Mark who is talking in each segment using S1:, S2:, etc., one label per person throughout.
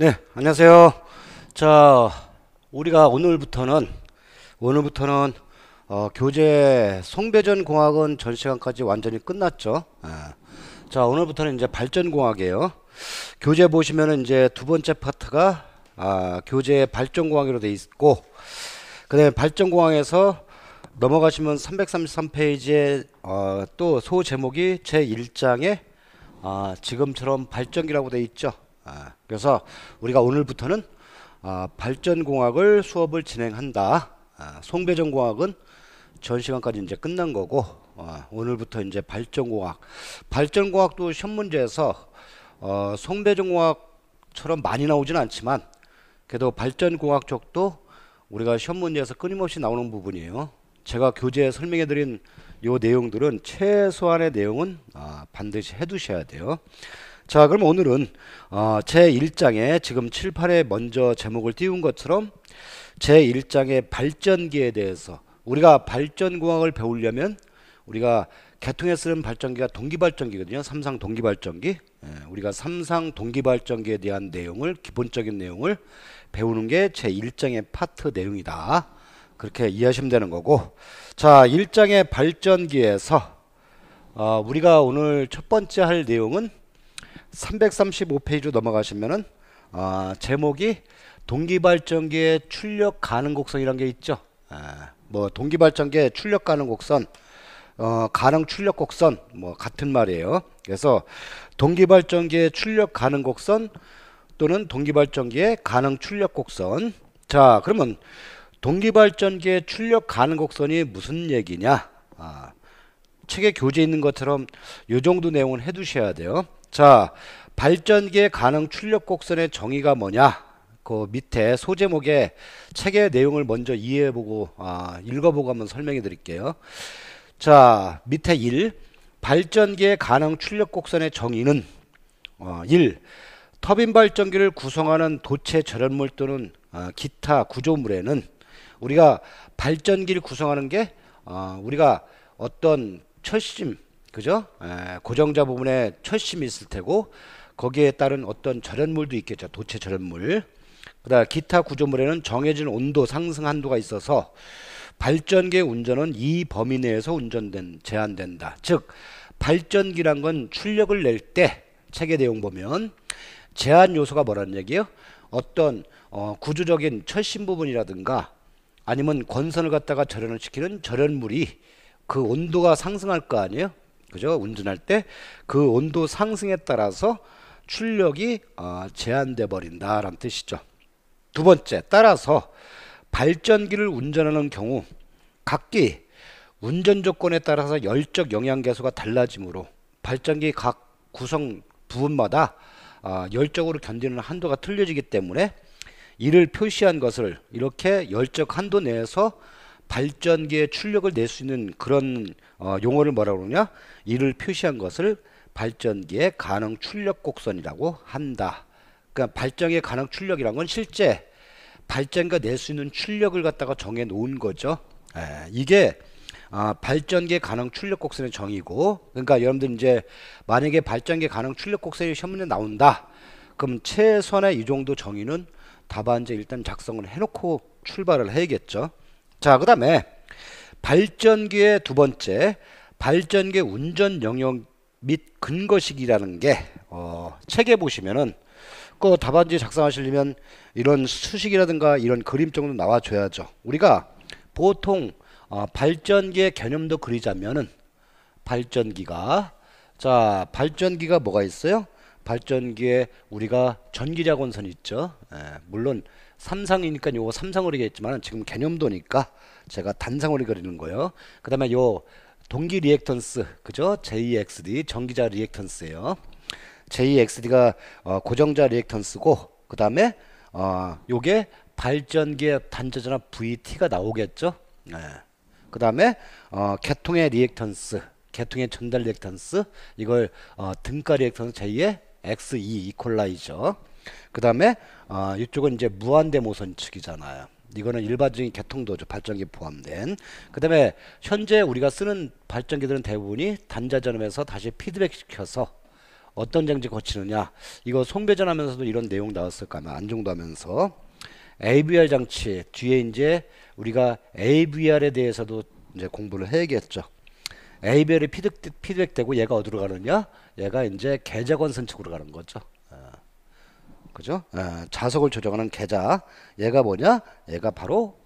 S1: 네, 안녕하세요. 자, 우리가 오늘부터는 교재 송배전 공학은 전 시간까지 완전히 끝났죠. 자, 오늘부터는 이제 발전 공학이에요. 교재 보시면은 이제 두 번째 파트가 교재 발전 공학으로 돼 있고, 그다음에 발전 공학에서 넘어가시면 333페이지에 또 소 제목이 제 1장에 지금처럼 발전기라고 돼 있죠. 그래서 우리가 오늘부터는 발전공학을 수업을 진행한다. 송배전공학은 전 시간까지 이제 끝난 거고, 오늘부터 이제 발전공학도 시험 문제에서 송배전공학처럼 많이 나오진 않지만 그래도 발전공학 쪽도 우리가 시험 문제에서 끊임없이 나오는 부분이에요. 제가 교재에 설명해 드린 요 내용들은 최소한의 내용은 반드시 해 두셔야 돼요. 자, 그럼 오늘은 제 1장에 지금 7, 8에 먼저 제목을 띄운 것처럼 제 1장의 발전기에 대해서, 우리가 발전공학을 배우려면 우리가 개통에 쓰는 발전기가 동기발전기거든요. 삼상 동기발전기. 우리가 삼상 동기발전기에 대한 내용을, 기본적인 내용을 배우는 게 제 1장의 파트 내용이다. 그렇게 이해하시면 되는 거고, 자, 1장의 발전기에서 우리가 오늘 첫 번째 할 내용은 335페이지 넘어가시면은 제목이 동기발전기의 출력 가능 곡선이란 게 있죠. 뭐 동기발전기의 출력 가능 곡선, 가능 출력 곡선 뭐 같은 말이에요. 그래서 동기발전기의 출력 가능 곡선 또는 동기발전기의 가능 출력 곡선. 자, 그러면 동기발전기의 출력 가능 곡선이 무슨 얘기냐? 책에 교재에 있는 것처럼 요 정도 내용은 해두셔야 돼요. 자, 발전기의 가능 출력 곡선의 정의가 뭐냐? 그 밑에 소제목에 책의 내용을 먼저 이해해보고 읽어보고 한번 설명해 드릴게요. 자, 밑에 1. 발전기의 가능 출력 곡선의 정의는 1. 터빈 발전기를 구성하는 도체 절연물 또는 기타 구조물에는, 우리가 발전기를 구성하는 게 우리가 어떤 철심, 그죠? 고정자 부분에 철심이 있을 테고 거기에 따른 어떤 절연물도 있겠죠. 도체 절연물. 그다음 기타 구조물에는 정해진 온도 상승 한도가 있어서 발전기의 운전은 이 범위 내에서 제한된다. 즉 발전기란 건 출력을 낼 때 책의 내용 보면 제한 요소가 뭐라는 얘기예요? 어떤 구조적인 철심 부분이라든가 아니면 권선을 갖다가 절연을 시키는 절연물이 그 온도가 상승할 거 아니에요? 그죠? 운전할 때 그 온도 상승에 따라서 출력이 제한돼 버린다라는 뜻이죠. 두 번째, 따라서 발전기를 운전하는 경우 각기 운전 조건에 따라서 열적 영향 계수가 달라지므로 발전기 각 구성 부분마다 열적으로 견디는 한도가 틀려지기 때문에 이를 표시한 것을 이렇게 열적 한도 내에서 발전기의 출력을 낼 수 있는 그런 용어를 뭐라고 그러냐? 이를 표시한 것을 발전기의 가능 출력 곡선이라고 한다. 그러니까 발전기의 가능 출력이란 건 실제 발전기가 낼 수 있는 출력을 갖다가 정해 놓은 거죠. 이게 발전기의 가능 출력 곡선의 정의고, 그러니까 여러분들 이제 만약에 발전기 가능 출력 곡선이 시험 문제 나온다. 그럼 최선의 이 정도 정의는 답안지 일단 작성을 해놓고 출발을 해야겠죠. 자, 그 다음에 발전기의 두 번째, 발전기의 운전 영역 및 근거식이라는 게 책에 보시면은 그 답안지 작성하시려면 이런 수식이라든가 이런 그림 정도 나와줘야죠. 우리가 보통 발전기의 개념도 그리자면은 발전기가 뭐가 있어요? 발전기에 우리가 전기자권선이 있죠. 물론 삼상이니까 요거 삼상으로 그리겠지만 지금 개념도니까 제가 단상으로 그리는 거예요. 그 다음에 요 동기 리액턴스, 그죠? JXD 전기자 리액턴스예요. JXD가 고정자 리액턴스고, 그 다음에 요게 발전기의 단자전압 VT가 나오겠죠. 그 다음에 계통의 리액턴스, 계통의 전달 리액턴스, 이걸 등가 리액턴스 제2의 X2 이퀄라이저. 그 다음에 이쪽은 이제 무한대 모선 측이잖아요. 이거는 일반적인 개통도죠. 발전기 포함된. 그 다음에 현재 우리가 쓰는 발전기들은 대부분이 단자전압에서 다시 피드백 시켜서 어떤 장치 거치느냐. 이거 송배전 하면서도 이런 내용 나왔을 까요 안정도 하면서. AVR 장치 뒤에 이제 우리가 AVR에 대해서도 이제 공부를 해야겠죠. AVR이 피드백되고 얘가 어디로 가느냐? 얘가 이제 계좌권선 측으로 가는 거죠. 그죠? 자석을 조정하는 계좌. 얘가 뭐냐? 얘가 바로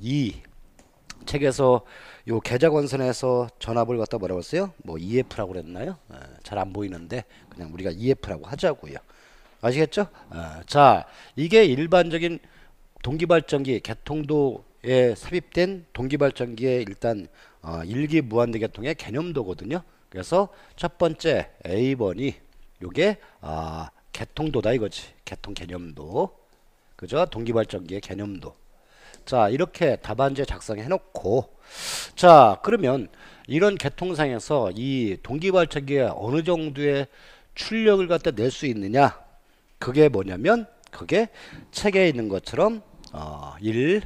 S1: 이 책에서 요 계좌권선에서 전압을 갖다 뭐라고 했어요? 뭐 EF라고 그랬나요? 잘 안 보이는데 그냥 우리가 EF라고 하자고요. 아시겠죠? 자, 이게 일반적인 동기발전기 개통도에 삽입된 동기발전기의 일단 일기 무한대 계통의 개념도거든요. 그래서 첫 번째 A번이 요게 개통도다 이거지. 개통 개념도. 그죠? 동기발전기의 개념도. 자, 이렇게 답안지 작성해 놓고, 자, 그러면 이런 개통상에서 이 동기발전기에 어느 정도의 출력을 갖다 낼 수 있느냐? 그게 뭐냐면, 그게 책에 있는 것처럼 1.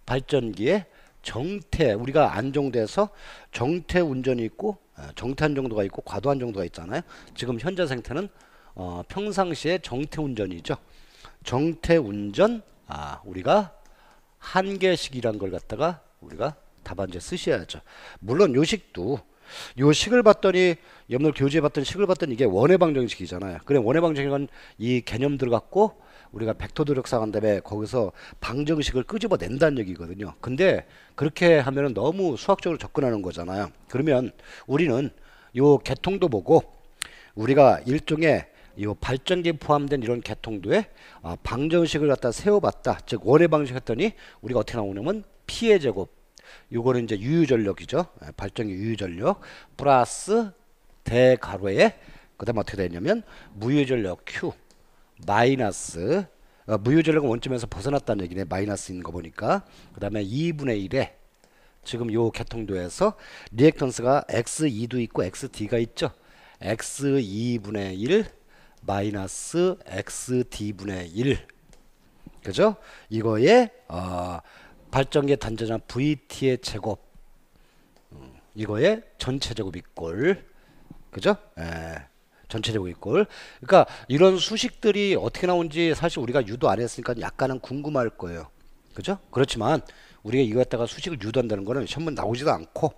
S1: 발전기의 정태, 우리가 안정돼서 정태 운전이 있고 정태 안정도가 있고 과도 안정도가 있잖아요. 지금 현재 상태는 평상시에 정태 운전이죠. 정태 운전 우리가 한계식이란 걸 갖다가 우리가 답안지에 쓰셔야죠. 물론 요 식도 요 식을 봤더니 여러분들 교재에 봤던 식을 봤더니 이게 원의 방정식이잖아요. 그래 원의 방정식은 이 개념들을 갖고 우리가 벡터 도력상한 다음에 거기서 방정식을 끄집어낸다는 얘기거든요. 근데 그렇게 하면은 너무 수학적으로 접근하는 거잖아요. 그러면 우리는 요 개통도 보고 우리가 일종의 이 발전기에 포함된 이런 개통도에 방정식을 갖다 세워봤다. 즉 원의 방정식 했더니 우리가 어떻게 나오냐면 P의 제곱 요거는 이제 유유전력이죠. 발전기 유유전력 플러스 대가로에 그 다음에 어떻게 되냐면 무유전력 Q 마이너스 무유전력은 원점에서 벗어났다는 얘기네. 마이너스인 거 보니까. 그 다음에 2분의 1에 지금 요 개통도에서 리액턴스가 X2도 있고 XD가 있죠. X2분의 1 마이너스 XD분의 1 그죠? 이거에 발전기의 단자전 VT의 제곱 이거에 전체 제곱 이꼴 그죠? 전체 제곱 이꼴 그러니까 이런 수식들이 어떻게 나온지 사실 우리가 유도 안 했으니까 약간은 궁금할 거예요. 그죠? 그렇지만 우리가 이거 갖다가 수식을 유도한다는 거는 시험문 나오지도 않고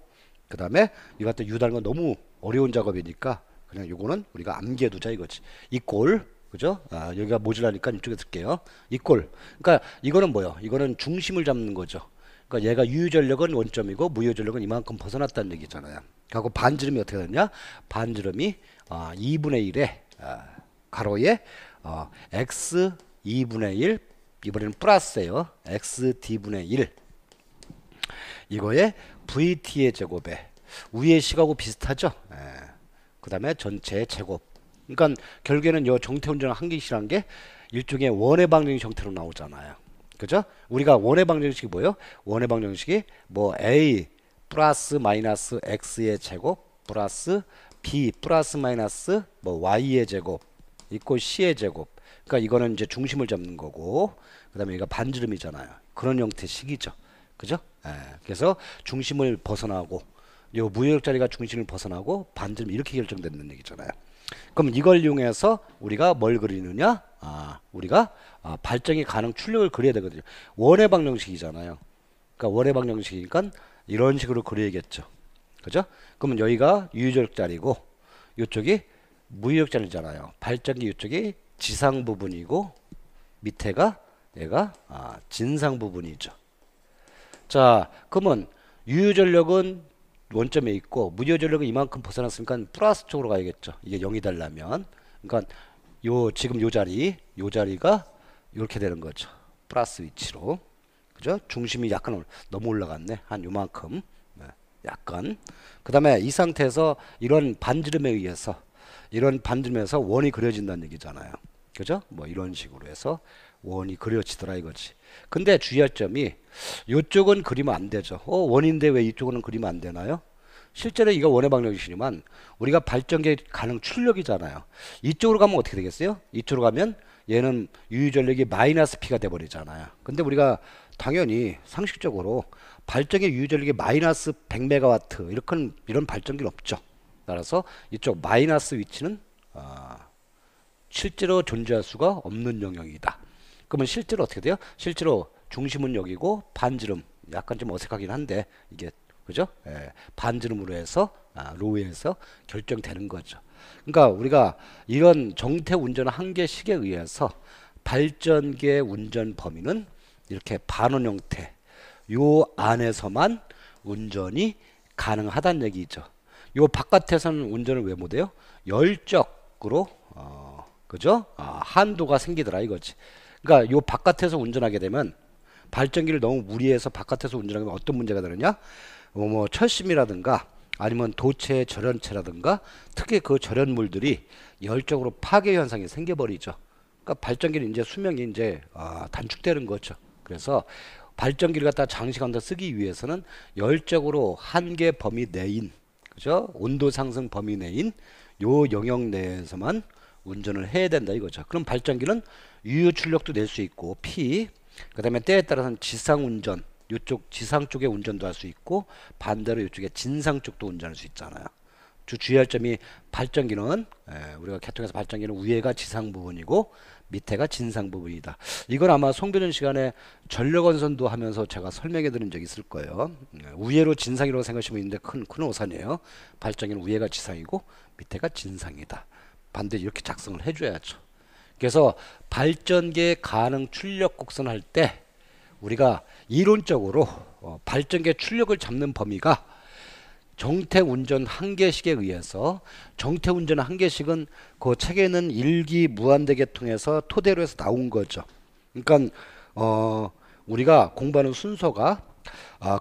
S1: 그 다음에 이거 갖다 유도하는 건 너무 어려운 작업이니까 그냥 요거는 우리가 암기해두자 이거지. 이꼴 그죠? 여기가 모자라니까 이쪽에 쓸게요. 이꼴 그러니까 이거는 뭐요? 이거는 중심을 잡는 거죠. 그러니까 얘가 유유전력은 원점이고 무유전력은 이만큼 벗어났다는 얘기잖아요. 그리고 반지름이 어떻게 되냐? 반지름이 2분의 1에 가로에 x 2분의 1 이번에는 플러스예요. x d분의 1 이거에 vt의 제곱에 위의 식하고 비슷하죠. 그 다음에 전체의 제곱. 그러니까 결국에는 요 정태운전을 한계식이라는 게 일종의 원의 방정식 형태로 나오잖아요. 그죠? 우리가 원의 방정식이 뭐예요? 원의 방정식이 뭐 a 플러스 마이너스 x의 제곱 플러스 b 플러스 마이너스 뭐 y의 제곱 있고 c의 제곱. 그러니까 이거는 이제 중심을 잡는 거고 그 다음에 이거 반지름이잖아요. 그런 형태의 식이죠. 그죠? 그래서 중심을 벗어나고 요 무역자리가 중심을 벗어나고 반지름 이렇게 결정된다는 얘기잖아요. 그럼 이걸 이용해서 우리가 뭘 그리느냐? 우리가 발전기 가능 출력을 그려야 되거든요. 원의 방정식이잖아요. 그러니까 원의 방정식이니까 이런 식으로 그려야겠죠. 그죠? 그러면 여기가 유유전력자리고 이쪽이 무유전력자리잖아요. 발전기 이쪽이 지상 부분이고 밑에가 얘가 진상 부분이죠. 자, 그러면 유유전력은 원점에 있고 무유전력은 이만큼 벗어났으니까 플러스 쪽으로 가야겠죠. 이게 0이 되려면. 그러니까 지금 요 자리가 이렇게 되는 거죠. 플러스 위치로. 그죠? 중심이 약간 너무 올라갔네. 한 요만큼. 약간. 그다음에 이 상태에서 이런 반지름에 의해서 원이 그려진다는 얘기잖아요. 그죠? 뭐 이런 식으로 해서 원이 그려지더라 이거지. 근데 주의할 점이 이쪽은 그리면 안 되죠. 원인데 왜 이쪽은 그리면 안 되나요? 실제로 이거 원의 방정식이지만 우리가 발전기 가능 출력이잖아요. 이쪽으로 가면 어떻게 되겠어요? 이쪽으로 가면 얘는 유유전력이 마이너스 P가 돼버리잖아요. 근데 우리가 당연히 상식적으로 발전기 유유전력이 마이너스 100메가와트 이런 발전기는 없죠. 따라서 이쪽 마이너스 위치는 실제로 존재할 수가 없는 영역이다. 그러면 실제로 어떻게 돼요? 실제로 중심은 여기고 반지름 약간 좀 어색하긴 한데 이게 그죠? 예, 반지름으로 해서 로우에서 결정되는 거죠. 그러니까 우리가 이런 정태 운전 한계식에 의해서 발전기의 운전 범위는 이렇게 반원 형태 요 안에서만 운전이 가능하다는 얘기죠. 요 바깥에서는 운전을 왜 못해요? 열적으로 그죠? 한도가 생기더라 이거지. 그러니까 요 바깥에서 운전하게 되면 발전기를 너무 무리해서 바깥에서 운전하면 어떤 문제가 되느냐? 뭐 철심이라든가 아니면 도체 절연체라든가 특히 그 절연물들이 열적으로 파괴 현상이 생겨버리죠. 그러니까 발전기는 이제 수명이 이제 단축되는 거죠. 그래서 발전기를 갖다 장시간 더 쓰기 위해서는 열적으로 한계 범위 내인, 그죠? 온도 상승 범위 내인 요 영역 내에서만 운전을 해야 된다 이거죠. 그럼 발전기는 유효 출력도 낼 수 있고 P, 그다음에 때에 따라서는 지상 운전, 이쪽 지상 쪽에 운전도 할 수 있고 반대로 이쪽에 진상 쪽도 운전할 수 있잖아요. 주의할 점이 발전기는 우리가 개통해서 발전기는 위에가 지상 부분이고 밑에가 진상 부분이다. 이건 아마 송도전 시간에 전력원선도 하면서 제가 설명해 드린 적이 있을 거예요. 위에로 진상이라고 생각하시면 있는데 큰 오산이에요. 발전기는 위에가 지상이고 밑에가 진상이다. 반드시 이렇게 작성을 해줘야죠. 그래서 발전기의 가능 출력 곡선 할 때 우리가 이론적으로 발전기의 출력을 잡는 범위가 정태운전 한계식에 의해서 정태운전 한계식은 그 책에는 일기 무한대계통에서 토대로 해서 나온 거죠. 그러니까 우리가 공부하는 순서가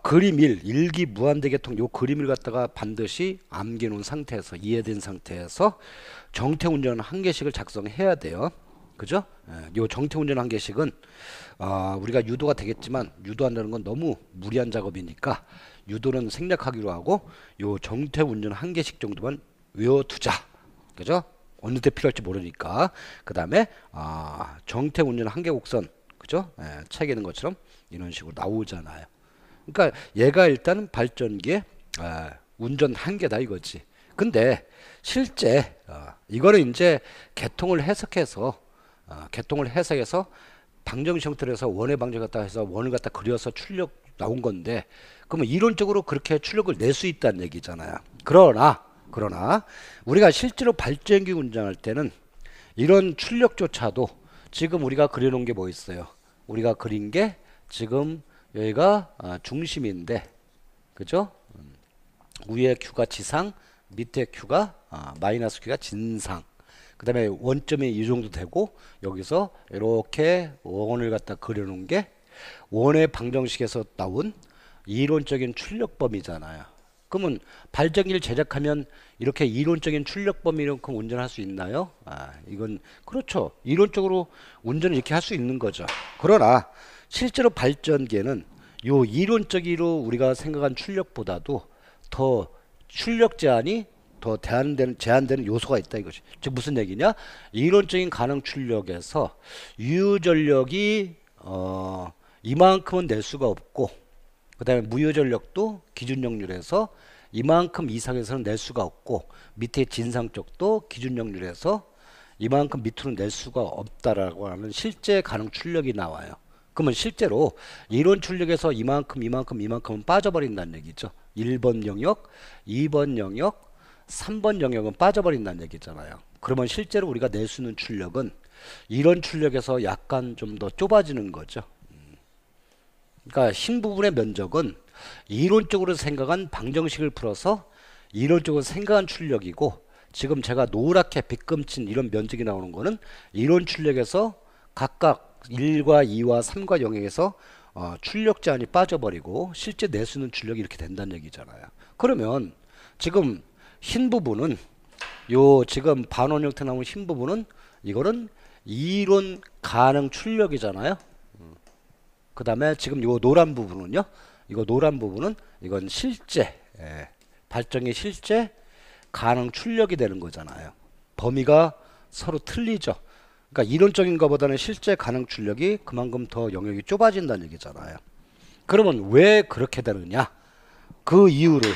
S1: 그림 1, 일기 무한대계통 요 그림을 갖다가 반드시 암기놓은 상태에서 이해된 상태에서 정태운전 한계식을 작성해야 돼요. 그죠? 요 정태운전 한계식은 우리가 유도가 되겠지만 유도한다는 건 너무 무리한 작업이니까 유도는 생략하기로 하고 요 정태운전 한계식 정도만 외워두자. 그죠? 어느 때 필요할지 모르니까. 그 다음에 정태운전 한계곡선 그죠? 책에 있는 것처럼 이런 식으로 나오잖아요. 그러니까 얘가 일단 발전기의 운전 한계다 이거지. 근데 실제 이거는 이제 개통을 해석해서 방정식 형태로 해서 원의 방정 갖다 해서 원을 갖다 그려서 출력 나온 건데 그러면 이론적으로 그렇게 출력을 낼 수 있다는 얘기잖아요. 그러나 우리가 실제로 발전기 운전할 때는 이런 출력조차도 지금 우리가 그려놓은 게 뭐 있어요? 우리가 그린 게 지금 여기가 중심인데 그죠? 위에 Q가 지상 밑에 Q가 마이너스 Q가 진상. 그 다음에 원점이 이 정도 되고 여기서 이렇게 원을 갖다 그려놓은 게 원의 방정식에서 나온 이론적인 출력범위잖아요. 그러면 발전기를 제작하면 이렇게 이론적인 출력범위만큼 운전할 수 있나요? 이건 그렇죠. 이론적으로 운전을 이렇게 할 수 있는 거죠. 그러나 실제로 발전기에는 요 이론적으로 우리가 생각한 출력보다도 더 출력 제한이 더 제한되는 요소가 있다 이거지. 즉 무슨 얘기냐? 이론적인 가능 출력에서 유효전력이 이만큼은 낼 수가 없고 그 다음에 무효전력도 기준역률에서 이만큼 이상에서는 낼 수가 없고 밑에 진상 쪽도 기준역률에서 이만큼 밑으로 낼 수가 없다라고 하는 실제 가능 출력이 나와요. 그러면 실제로 이론 출력에서 이만큼은 빠져버린다는 얘기죠. 1번 영역, 2번 영역, 3번 영역은 빠져버린다는 얘기잖아요. 그러면 실제로 우리가 낼 수 있는 출력은 이런 출력에서 약간 좀 더 좁아지는 거죠. 그러니까 흰 부분의 면적은 이론적으로 생각한 방정식을 풀어서 이론적으로 생각한 출력이고 지금 제가 노랗게 빗금친 이런 면적이 나오는 거는 이론 출력에서 각각 1과 2와 3과 영역에서 출력 제한이 빠져버리고 실제 낼 수 있는 출력이 이렇게 된다는 얘기잖아요. 그러면 지금 흰 부분은 요 지금 반원 형태 나온 흰 부분은 이거는 이론 가능 출력이잖아요. 그 다음에 지금 요 노란 부분은요. 이거 노란 부분은 이건 실제 발전기 실제 가능 출력이 되는 거잖아요. 범위가 서로 틀리죠. 그러니까 이론적인 것보다는 실제 가능 출력이 그만큼 더 영역이 좁아진다는 얘기잖아요. 그러면 왜 그렇게 되느냐? 그 이유를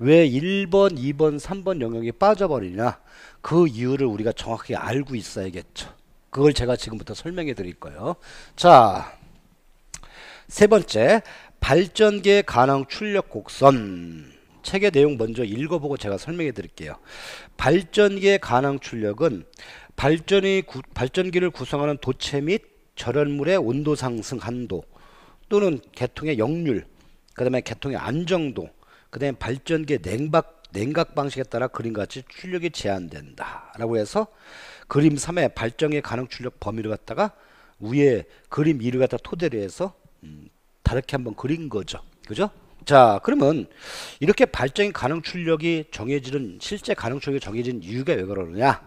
S1: 왜 1번, 2번, 3번 영역이 빠져버리냐? 그 이유를 우리가 정확히 알고 있어야겠죠. 그걸 제가 지금부터 설명해 드릴 거예요. 자, 세 번째, 발전기의 가능 출력 곡선. 책의 내용 먼저 읽어보고 제가 설명해 드릴게요. 발전기의 가능 출력은 발전기를 구성하는 도체 및 절연물의 온도 상승 한도 또는 계통의 역률, 그 다음에 계통의 안정도, 그 다음에 발전기의 냉각 방식에 따라 그림같이 출력이 제한된다 라고 해서 그림 3의 발전기의 가능 출력 범위를 갖다가 위에 그림 2를 갖다 토대로 해서 다르게 한번 그린 거죠. 그죠? 자, 그러면 이렇게 발전기 가능 출력이 정해지는, 실제 가능 출력이 정해진 이유가 왜 그러느냐?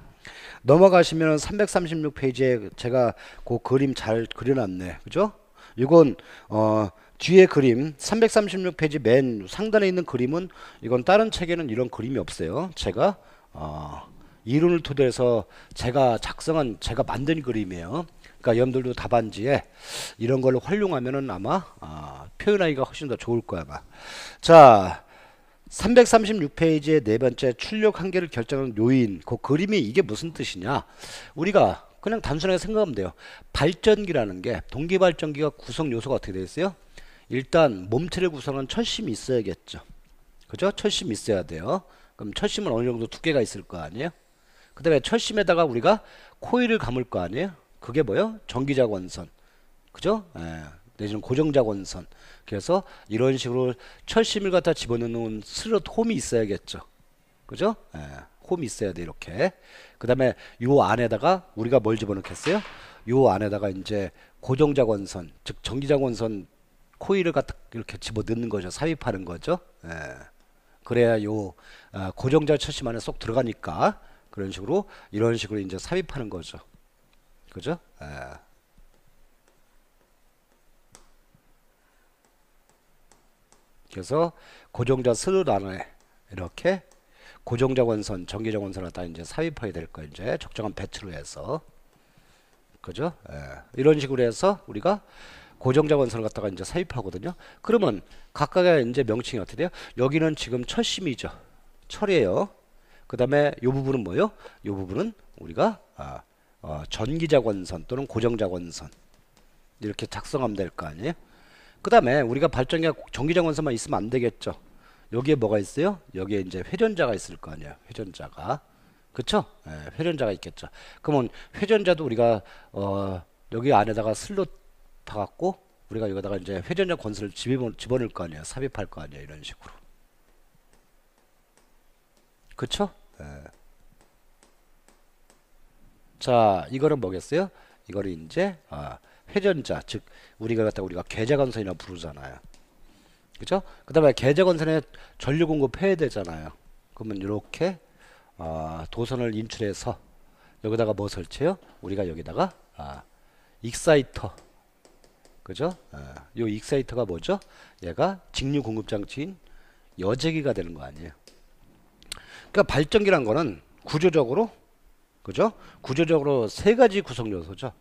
S1: 넘어가시면 336페이지에 제가 그 그림 잘 그려놨네. 그죠? 이건 뒤에 그림 336페이지 맨 상단에 있는 그림은, 이건 다른 책에는 이런 그림이 없어요. 제가 이론을 토대로 해서 제가 만든 그림이에요. 그러니까 여러분들도 답안지에 이런 걸로 활용하면은 아마 표현하기가 훨씬 더 좋을 거야 아마. 자, 336페이지의 네 번째 출력 한계를 결정하는 요인. 그 그림이 이게 무슨 뜻이냐? 우리가 그냥 단순하게 생각하면 돼요. 발전기라는 게, 동기발전기가 구성 요소가 어떻게 되어 있어요? 일단 몸체를 구성하는 철심이 있어야겠죠. 그죠? 철심이 있어야 돼요. 그럼 철심은 어느 정도 두께가 있을 거 아니에요? 그 다음에 철심에다가 우리가 코일을 감을 거 아니에요? 그게 뭐예요? 전기자권선. 그죠? 내지는 고정자권선. 그래서 이런 식으로 철심을 갖다 집어넣는 슬롯 홈이 있어야겠죠. 그죠? 홈이 있어야 돼, 이렇게. 그 다음에 요 안에다가 우리가 뭘 집어넣겠어요? 요 안에다가 이제 고정자권선, 즉 전기자권선 코일을 갖다 이렇게 집어넣는 거죠. 삽입하는 거죠. 그래야 요 고정자 철심 안에 쏙 들어가니까 그런 식으로, 이런 식으로 이제 삽입하는 거죠. 그죠? 그래서 고정자 슬롯 안에 이렇게 고정자 권선, 전기자 권선을 다 이제 삽입해야 될 거예요. 이제 적정한 배치로 해서. 그죠? 이런 식으로 해서 우리가 고정자 권선을 갖다가 이제 삽입하거든요. 그러면 각각의 이제 명칭이 어떻게 돼요? 여기는 지금 철심이죠. 철이에요. 그 다음에 이 부분은 뭐예요? 이 부분은 우리가 전기자 권선 또는 고정자 권선 이렇게 작성하면 될 거 아니에요? 그 다음에 우리가 발전기가 전기자 권선만 있으면 안 되겠죠. 여기에 뭐가 있어요? 여기에 이제 회전자가 있을 거 아니에요. 회전자가. 그쵸? 회전자가 있겠죠. 그러면 회전자도 우리가 여기 안에다가 슬롯 파갖고 우리가 여기다가 이제 회전자 권선을 집어넣을 거 아니에요. 삽입할 거 아니에요. 이런 식으로. 그쵸? 자, 이거는 뭐겠어요? 이거는 이제 회전자, 즉 우리가 계좌건선이라 부르잖아요. 그죠? 그 다음에 계좌건선에 전류 공급해야 되잖아요. 그러면 이렇게 도선을 인출해서 여기다가 뭐 설치해요? 우리가 여기다가 익사이터, 그죠? 요 익사이터가 뭐죠? 얘가 직류 공급 장치인 여제기가 되는 거 아니에요. 그러니까 발전기란 거는 구조적으로, 그죠? 구조적으로 세 가지 구성 요소죠.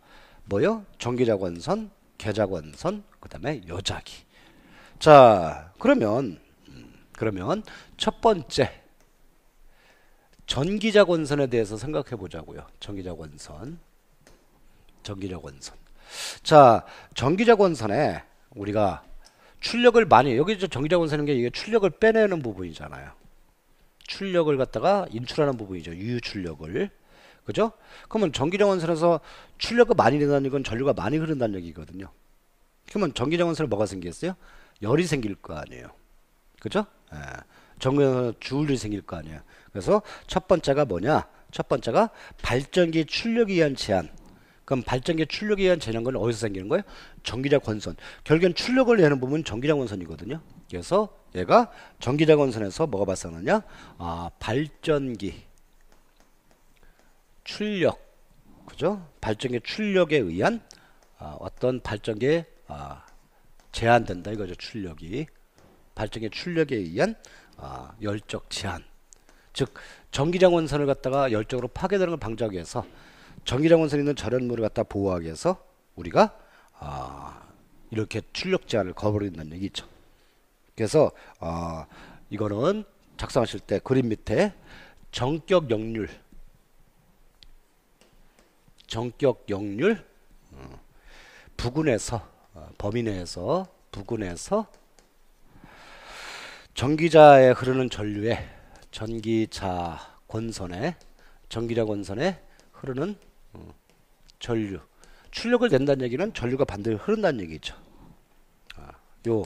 S1: 뭐요? 전기자권선, 계자권선, 그 다음에 여자기. 자, 그러면 첫 번째 전기자권선에 대해서 생각해 보자고요. 전기자권선. 자, 전기자권선에 우리가 출력을 많이, 여기 전기자권선인 게 이게 출력을 빼내는 부분이잖아요. 출력을 갖다가 인출하는 부분이죠. 유출력을. 그죠? 그러면 전기자권선에서 출력이 많이 된다는 건 전류가 많이 흐른다는 얘기거든요. 그러면 전기자권선에 뭐가 생겼어요? 열이 생길 거 아니에요. 그죠? 전기자권선에 주울이 생길 거 아니에요. 그래서 첫 번째가 뭐냐? 첫 번째가 발전기 출력에 의한 제한. 그럼 발전기 출력에 의한 제한인 건 어디서 생기는 거예요? 전기자권선. 결국엔 출력을 내는 부분은 전기자권선이거든요. 그래서 얘가 전기자권선에서 뭐가 발생하느냐? 발전기 출력, 그죠? 발전기 출력에 의한 어떤 발전기에 제한된다 이거죠. 출력이 발전기 출력에 의한 열적 제한. 즉 전기장원선을 갖다가 열적으로 파괴되는 걸 방지하기 위해서 전기장원선에 있는 절연물을 갖다 보호하기 위해서 우리가 이렇게 출력 제한을 거버린다는 얘기죠. 그래서 이거는 작성하실 때 그림 밑에 전격 역률 부근에서 범위 내에서 부근에서 전기자에 흐르는 전류에 전기자 권선에 흐르는 전류 출력을 낸다는 얘기는 전류가 반대로 흐른다는 얘기죠. 요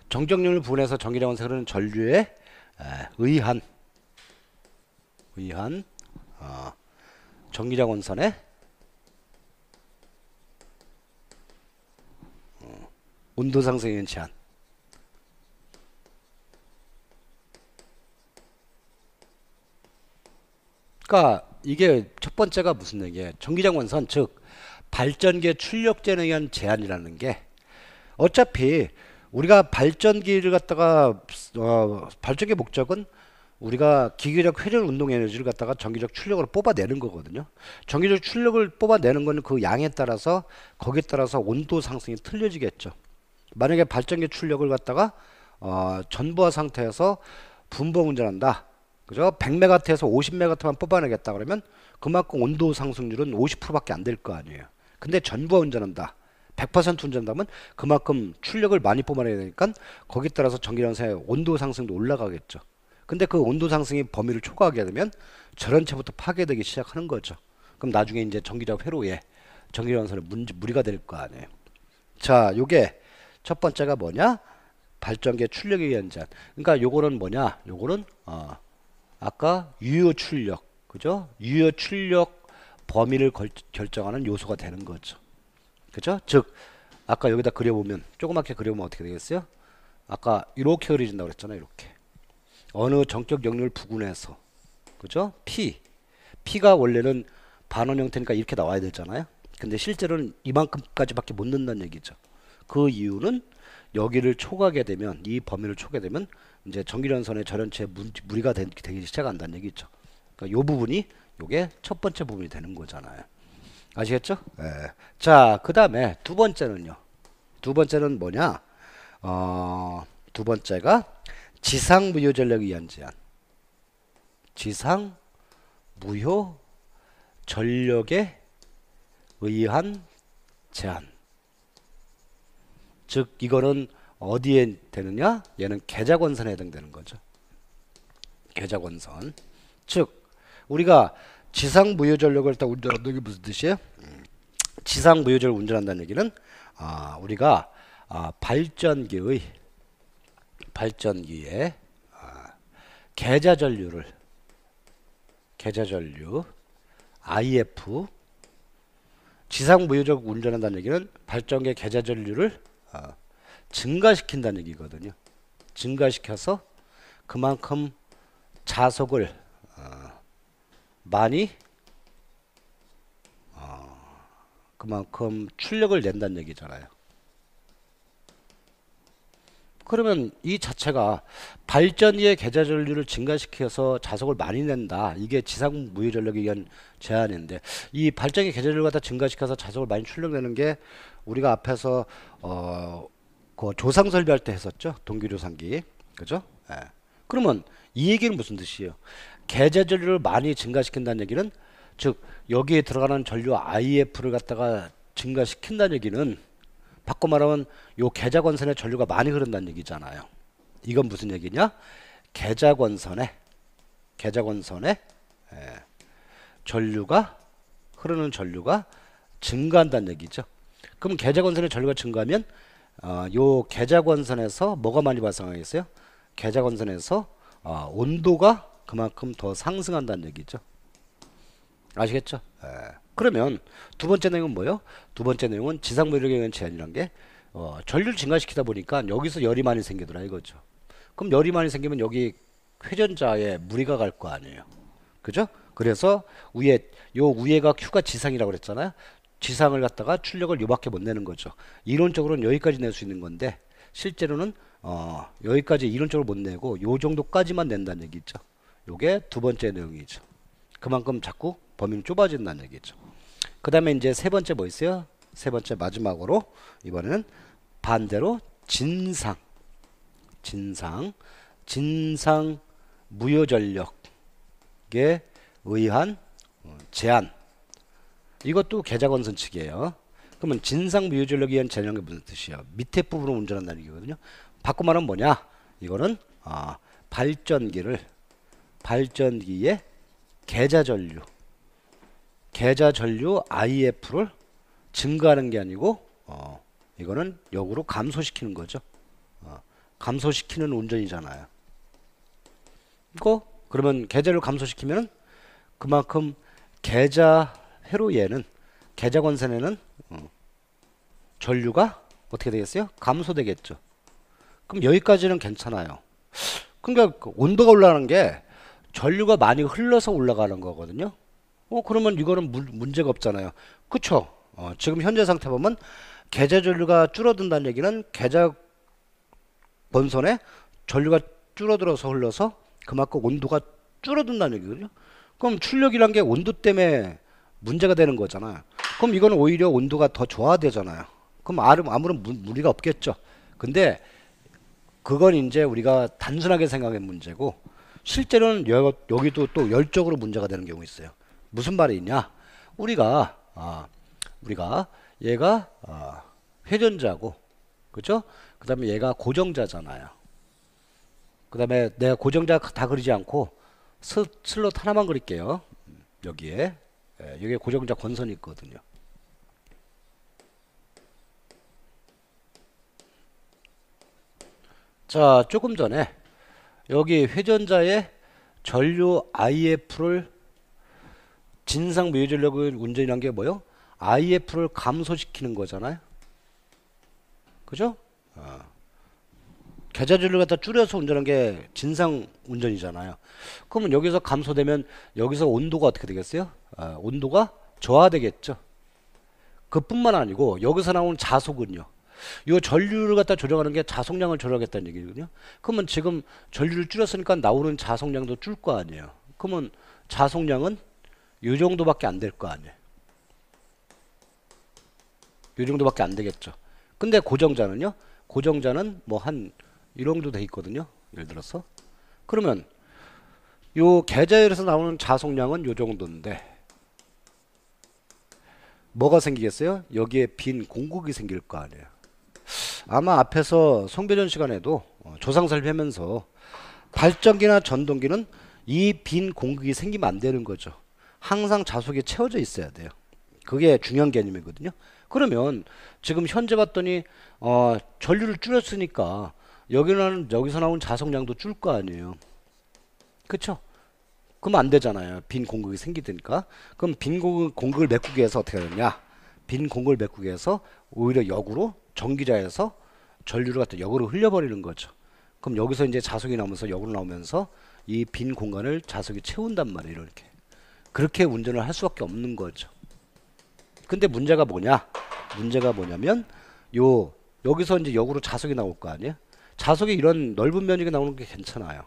S1: 정적률 부분에서 전기자 권선에 흐르는 전류에 의한 전기자 권선에 온도 상승에 의한 제한. 그러니까 이게 첫 번째가 무슨 얘기예요? 전기자 권선 즉 발전기의 출력제에 의한 제한이라는 게 어차피 우리가 발전기를 갖다가 발전기 목적은 우리가 기계적 회전 운동 에너지를 갖다가 전기적 출력으로 뽑아내는 거거든요. 전기적 출력을 뽑아내는 거는 그 양에 따라서 거기에 따라서 온도 상승이 틀려지겠죠. 만약에 발전기 출력을 갖다가 전부화 상태에서 분봉 운전한다. 그죠? 100메가트에서 50메가트만 뽑아내겠다 그러면 그만큼 온도 상승률은 50%밖에 안 될 거 아니에요. 근데 전부화 운전한다. 100% 운전한다면 그만큼 출력을 많이 뽑아내야 되니까 거기에 따라서 전기장사의 온도 상승도 올라가겠죠. 근데 그 온도 상승이 범위를 초과하게 되면 전원체부터 파괴되기 시작하는 거죠. 그럼 나중에 이제 전기적 회로에 전기장사는 무리가 될 거 아니에요. 자, 요게 첫 번째가 뭐냐? 발전기의 출력에 의한 제한. 그러니까 요거는 뭐냐? 요거는 아까 유효 출력, 그죠? 유효 출력 범위를 결정하는 요소가 되는 거죠. 그죠? 즉 아까 여기다 그려보면 조그맣게 그려보면 어떻게 되겠어요? 아까 이렇게 그려진다고 그랬잖아요. 이렇게 어느 정적 역률 부근에서 그죠? P가 원래는 반원 형태니까 이렇게 나와야 되잖아요. 근데 실제로는 이만큼까지밖에 못 넣는다는 얘기죠. 그 이유는 여기를 초과하게 되면 이 범위를 초과하게 되면 이제 전기전선의 전원체에 무리가 되기 시작한다는 얘기죠. 그러니까 요 부분이 요게 첫 번째 부분이 되는 거잖아요. 아시겠죠? 네. 자, 그 다음에 두 번째는요. 두 번째는 뭐냐? 두 번째가 지상 무효 전력에 의한 제한. 지상 무효 전력에 의한 제한. 즉 이거는 어디에 되느냐? 얘는 계좌권선에 해당되는 거죠. 계좌권선. 즉 우리가 지상 무효 전력을 일단 운전한다는 게 무슨 뜻이에요? 지상 무효 전력을 운전한다는 얘기는 우리가 발전기에 계좌 전류 IF 지상 무효적 운전한다는 얘기는 발전기의 계좌 전류를 증가시킨다는 얘기거든요. 증가시켜서 그만큼 자속을 많이 그만큼 출력을 낸다는 얘기잖아요. 그러면 이 자체가 발전기의 계좌 전류를 증가시켜서 자속을 많이 낸다. 이게 지상 무효 전력에 의한 제한인데 이 발전기 계좌 전류를 갖다 증가시켜서 자속을 많이 출력내는 게 우리가 앞에서 그 조상 설비할 때 했었죠. 동기조상기. 그죠? 예. 그러면 이 얘기는 무슨 뜻이에요? 계좌 전류를 많이 증가시킨다는 얘기는 즉 여기에 들어가는 전류 IF를 갖다가 증가시킨다는 얘기는 바꿔 말하면 요 계좌권선에 전류가 많이 흐른다는 얘기잖아요. 이건 무슨 얘기냐? 계좌권선에 전류가 흐르는 전류가 증가한다는 얘기죠. 그럼 계좌권선에 전류가 증가하면 요 계좌권선에서 뭐가 많이 발생하겠어요? 계좌권선에서 온도가 그만큼 더 상승한다는 얘기죠. 아시겠죠? 그러면 두 번째 내용은 뭐예요? 두 번째 내용은 지상 무효력에 의한 제한이란 게 전류를 증가시키다 보니까 여기서 열이 많이 생기더라 이거죠. 그럼 열이 많이 생기면 여기 회전자에 무리가 갈 거 아니에요. 그죠? 그래서 요 위에가 Q가 지상이라고 그랬잖아요. 지상을 갖다가 출력을 요밖에 못 내는 거죠. 이론적으로는 여기까지 낼 수 있는 건데 실제로는 여기까지 이론적으로 못 내고 요 정도까지만 낸다는 얘기죠. 요게 두 번째 내용이죠. 그만큼 자꾸 범위는 좁아진다는 얘기죠. 그 다음에 이제 세 번째 뭐 있어요? 세 번째 마지막으로 이번에는 반대로 진상 무효전력에 의한 제한. 이것도 계좌건선 측이에요. 그러면 진상 무효전력에 의한 제한이 무슨 뜻이야? 밑에 부분을 운전한다는 얘기거든요. 바꿔 말하면 뭐냐? 이거는 발전기의 계좌전류 IF를 증가하는 게 아니고 이거는 역으로 감소시키는 거죠. 감소시키는 운전이잖아요. 그러면 계좌를 감소시키면 그만큼 계좌건선에는 전류가 어떻게 되겠어요? 감소되겠죠. 그럼 여기까지는 괜찮아요. 그러니까 온도가 올라가는 게 전류가 많이 흘러서 올라가는 거거든요. 그러면 이거는 문제가 없잖아요. 그쵸? 지금 현재 상태 보면 계좌 전류가 줄어든다는 얘기는 계좌 건선에 전류가 줄어들어서 흘러서 그만큼 온도가 줄어든다는 얘기거든요. 그럼 출력이란 게 온도 때문에 문제가 되는 거잖아요. 그럼 이거는 오히려 온도가 더 좋아되잖아요. 그럼 아무런 무리가 없겠죠. 근데 그건 이제 우리가 단순하게 생각한 문제고 실제로는 여기도 또 열적으로 문제가 되는 경우 있어요. 무슨 말이 있냐? 우리가 얘가 회전자고, 그죠? 그 다음에 얘가 고정자잖아요. 그 다음에 내가 고정자 다 그리지 않고 슬롯 하나만 그릴게요. 여기에 고정자 권선이 있거든요. 자, 조금 전에 여기 회전자의 전류 IF를 진상 무효전력의 운전이란 게 뭐요? IF를 감소시키는 거잖아요. 그죠? 계좌 전류 갖다 줄여서 운전한 게 진상 운전이잖아요. 그러면 여기서 감소되면 여기서 온도가 어떻게 되겠어요? 온도가 저하되겠죠. 그뿐만 아니고 여기서 나오는 자속은요. 이 전류를 갖다 조정하는 게 자속량을 조절하겠다는 얘기거든요. 그러면 지금 전류를 줄였으니까 나오는 자속량도 줄 거 아니에요. 그러면 자속량은 이 정도밖에 안 될 거 아니에요. 이 정도밖에 안 되겠죠. 근데 고정자는요? 고정자는 뭐 한 이 정도 돼 있거든요. 예를 들어서. 그러면 요 계좌에서 나오는 자속량은 요 정도인데 뭐가 생기겠어요? 여기에 빈 공국이 생길 거 아니에요. 아마 앞에서 송배전 시간에도 조상 설명하면서 발전기나 전동기는 이 빈 공국이 생기면 안 되는 거죠. 항상 자속이 채워져 있어야 돼요. 그게 중요한 개념이거든요. 그러면 지금 현재 봤더니 전류를 줄였으니까 여기서 나온 자석량도 줄 거 아니에요. 그쵸? 그럼 안 되잖아요. 빈 공극이 생기니까. 그럼 빈 공극을 메꾸기 위해서 어떻게 하느냐? 빈 공극을 메꾸기 위해서 오히려 역으로 전기자에서 전류를 갖다 역으로 흘려버리는 거죠. 그럼 여기서 이제 자석이 나오면서 역으로 나오면서 이 빈 공간을 자석이 채운단 말이에요. 이렇게. 그렇게 운전을 할 수밖에 없는 거죠. 근데 문제가 뭐냐? 문제가 뭐냐면 여기서 이제 역으로 자석이 나올 거 아니에요? 자석이 이런 넓은 면적이 나오는 게 괜찮아요.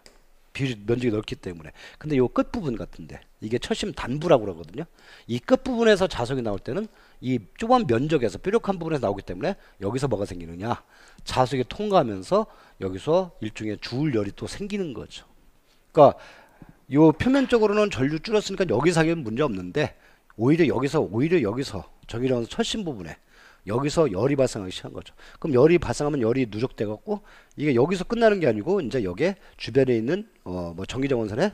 S1: 면적이 넓기 때문에. 근데 요 끝부분 같은데 이게 철심 단부라고 그러거든요. 이 끝부분에서 자석이 나올 때는 이 조그만 면적에서 뾰족한 부분에서 나오기 때문에 여기서 뭐가 생기느냐? 자석이 통과하면서 여기서 일종의 주울열이 또 생기는 거죠. 그러니까 요 표면적으로는 전류 줄었으니까 여기서 하기엔 문제 없는데 오히려 여기서 저기랑 철심 부분에 여기서 열이 발생하기 시작한 거죠. 그럼 열이 발생하면 열이 누적돼 갖고 이게 여기서 끝나는 게 아니고 이제 여기에 주변에 있는 뭐 전기장 원선에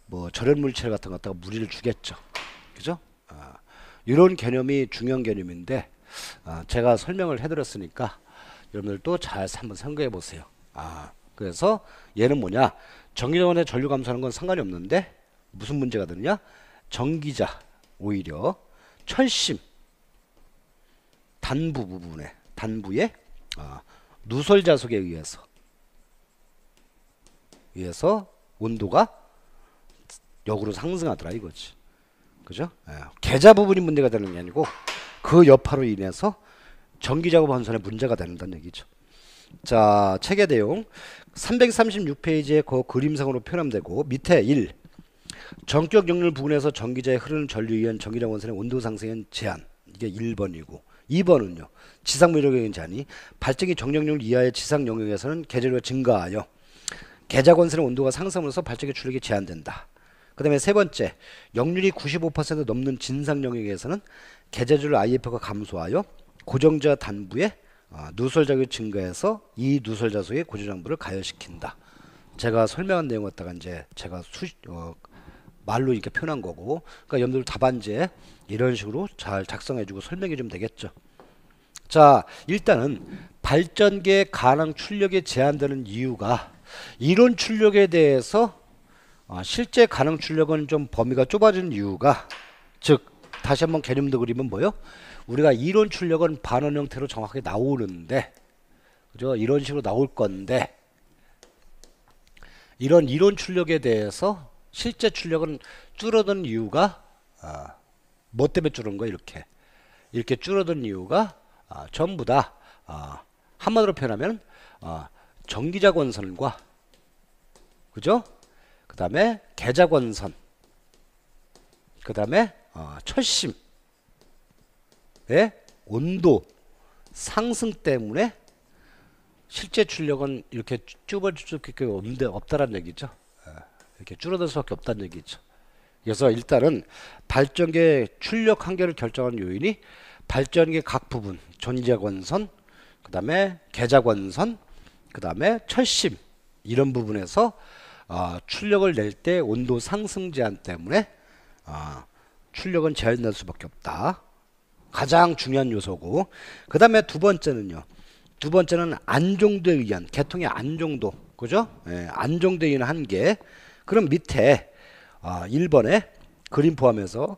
S1: 뭐 절연 물질 같은 거 갖다가 무리를 주겠죠. 그죠? 이런 개념이 중요한 개념인데 제가 설명을 해드렸으니까 여러분들도 잘 한번 생각해 보세요. 그래서 얘는 뭐냐? 전기장원에 전류 감소하는 건 상관이 없는데 무슨 문제가 되느냐? 전기자 오히려 철심 단부의 누설 자속에 의해서 온도가 역으로 상승하더라 이거지. 그죠? 계좌 부분이 문제가 되는 게 아니고 그 여파로 인해서 전기작업 환선에 문제가 된다는 얘기죠. 자, 책의 내용 336페이지에 그 그림상으로 표현되고 밑에 1. 전격 역률 부근에서 전기자에 흐르는 전류에 의한 전기장 원선의 온도 상승에 제한. 이게 1번이고 2번은요. 지상 무력의 제한이 발전기 정력률 이하의 지상 영역에서는 계절과 증가하여 계좌건선의 온도가 상승하면서 발전기 출력이 제한된다. 그 다음에 세 번째, 역률이 95% 넘는 진상 영역에서는 계좌줄 IF가 감소하여 고정자 단부에 누설자격이 증가해서 이 누설자소의 고정장부를 가열시킨다. 제가 설명한 내용 갖다가 이제 제가 말로 이렇게 표현한 거고, 그러니까 여러분들 답안지에 이런 식으로 잘 작성해주고 설명해주면 되겠죠. 자, 일단은 발전기의 가능 출력이 제한되는 이유가 이론 출력에 대해서 실제 가능 출력은 좀 범위가 좁아지는 이유가, 즉 다시 한번 개념도 그리면 뭐요? 우리가 이론 출력은 반원 형태로 정확하게 나오는데, 그죠? 이런 식으로 나올 건데, 이런 이론 출력에 대해서 실제 출력은 줄어든 이유가 뭐 때문에 줄은 거야? 이렇게 줄어든 이유가 전부 다 한마디로 표현하면 전기자 권선과, 그죠? 그 다음에 계좌 권선, 그 다음에 철심의 온도 상승 때문에 실제 출력은 이렇게 쭈벌쭈벌 없다라는 얘기죠. 이렇게 줄어들 수밖에 없다는 얘기죠. 그래서 일단은 발전기의 출력 한계를 결정하는 요인이 발전기 각 부분, 전기자 권선, 그 다음에 계좌 권선, 그 다음에 철심, 이런 부분에서 출력을 낼 때 온도 상승 제한 때문에 출력은 제한될 수밖에 없다. 가장 중요한 요소고, 그 다음에 두 번째는요. 두 번째는 안정도에 의한 계통의 안정도, 그죠? 예, 안정도에 의한 한계. 그럼 밑에 1번에 그림 포함해서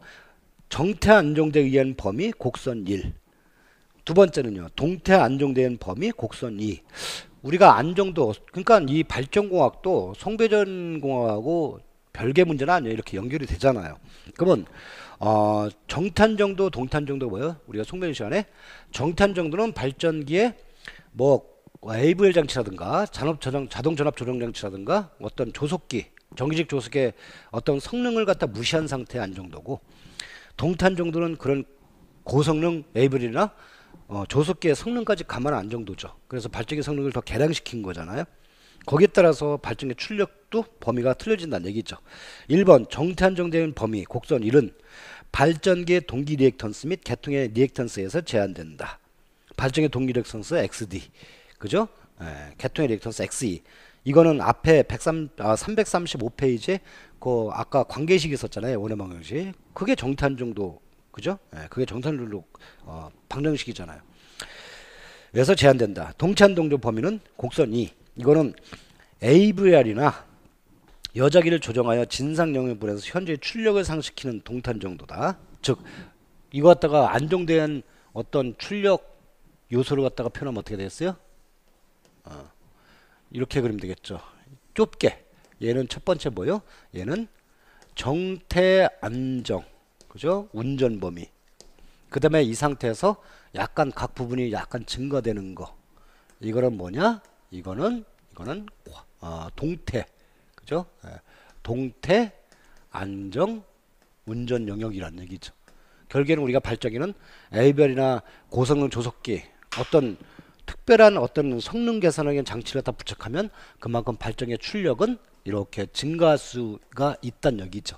S1: 정태 안정도에 의한 범위 곡선 1. 두 번째는요. 동태 안정도에 의한 범위 곡선 2. 우리가 안정도, 그러니까 이 발전공학도 송배전공학하고 별개 문제는 아니에요. 이렇게 연결이 되잖아요. 그러면 정탄정도, 동탄정도 뭐예요? 우리가 송배전 시간에 정탄정도는 발전기에 뭐 AVL 장치라든가 자동 전압 조정 장치라든가 어떤 조속기, 전기식 조속의 어떤 성능을 갖다 무시한 상태의 안정도고, 동탄 정도는 그런 고성능 AVL이나 조속기의 성능까지 감안한 안정도죠. 그래서 발전기 성능을 더 개량시킨 거잖아요. 거기에 따라서 발전기 출력도 범위가 틀려진다는 얘기죠. 1번 정태 안정된 범위 곡선 1은 발전기의 동기 리액턴스 및 계통의 리액턴스에서 제한된다. 발전기 동기 리액턴스 XD, 그죠? 계통의 리액턴스 XE. 이거는 앞에 335페이지에 그 아까 관계식 있었잖아요. 원의 방정식. 그게 정탄 정도, 그죠? 그게 정탄 정도 방정식이잖아요. 그래서 제한된다. 동탄 동조 범위는 곡선 2. 이거는 AVR이나 여자기를 조정하여 진상 영역분에서 현재 출력을 상승시키는 동탄 정도다. 즉 이거 갖다가 안정된 어떤 출력 요소를 갖다가 표현하면 어떻게 되겠어요? 이렇게 그리면 되겠죠. 좁게. 얘는 첫 번째 뭐요? 얘는 정태 안정, 그죠? 운전 범위. 그 다음에 이 상태에서 약간 각 부분이 약간 증가되는 거. 이거는 뭐냐? 이거는 동태, 그죠? 동태 안정 운전 영역이라는 얘기죠. 결국에는 우리가 발전기는 AVR이나 고성능 조속기 어떤 특별한 어떤 성능 개선하는 장치를 다 부착하면 그만큼 발전기의 출력은 이렇게 증가할 수가 있다는 얘기죠.